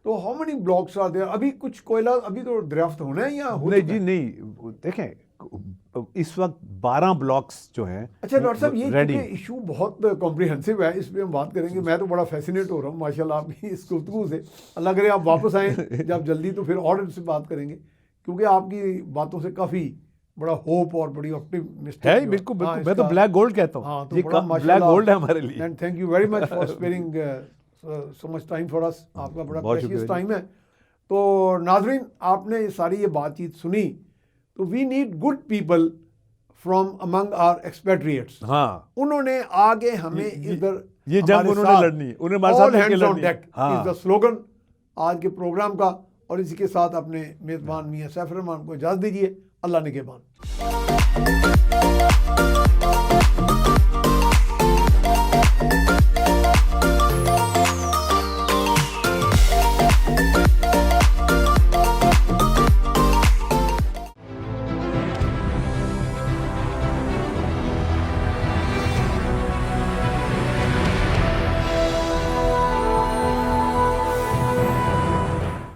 तो how many blocks are there? अभी कुछ कोयला अभी तो दरियाफ्त होना है या हो नहीं चुका जी, है? नहीं, देखें इस वक्त 12 ब्लॉक्स जो हैं। अच्छा डॉक्टर साहब, ये रेडी। चूंकि इशू बहुत कॉम्प्रिहेंसिव है, इस पर हम बात करेंगे। मैं तो बड़ा फैसिनेट हो रहा हूँ माशाल्लाह आपकी इस गुफ्तगू से। अल्लाह करे आप वापस आएँ जब जल्दी, तो फिर और इनसे बात करेंगे, क्योंकि आपकी बातों से काफ़ी बड़ा होप और बड़ी ऑप्टिमिस्टिक है। बिल्कुल बिल्कुल, मैं तो ब्लैक गोल्ड कहता हूँ। हाँ, तो ये बड़ा ब्लैक गोल्ड है हमारे लिए। And thank you very much for sparing so much time for us. आपका बड़ा बहुत प्रेशियस शुक्रिया टाइम है। तो नाजरीन, आपने ये सारी ये बातचीत सुनी, तो we need good people from among our expatriates. हाँ, उन्होंने आगे हमें इधर ये जंग उन्होंने लड़नी है, उन्हें हमारे साथ मिलके लड़नी है। इज द स्लोगन आज के प्रोग्राम का। और इसी के साथ अपने मेजबान मियां सैफ रहमान को इजाज़त दीजिए। अल्लाह निगहबान।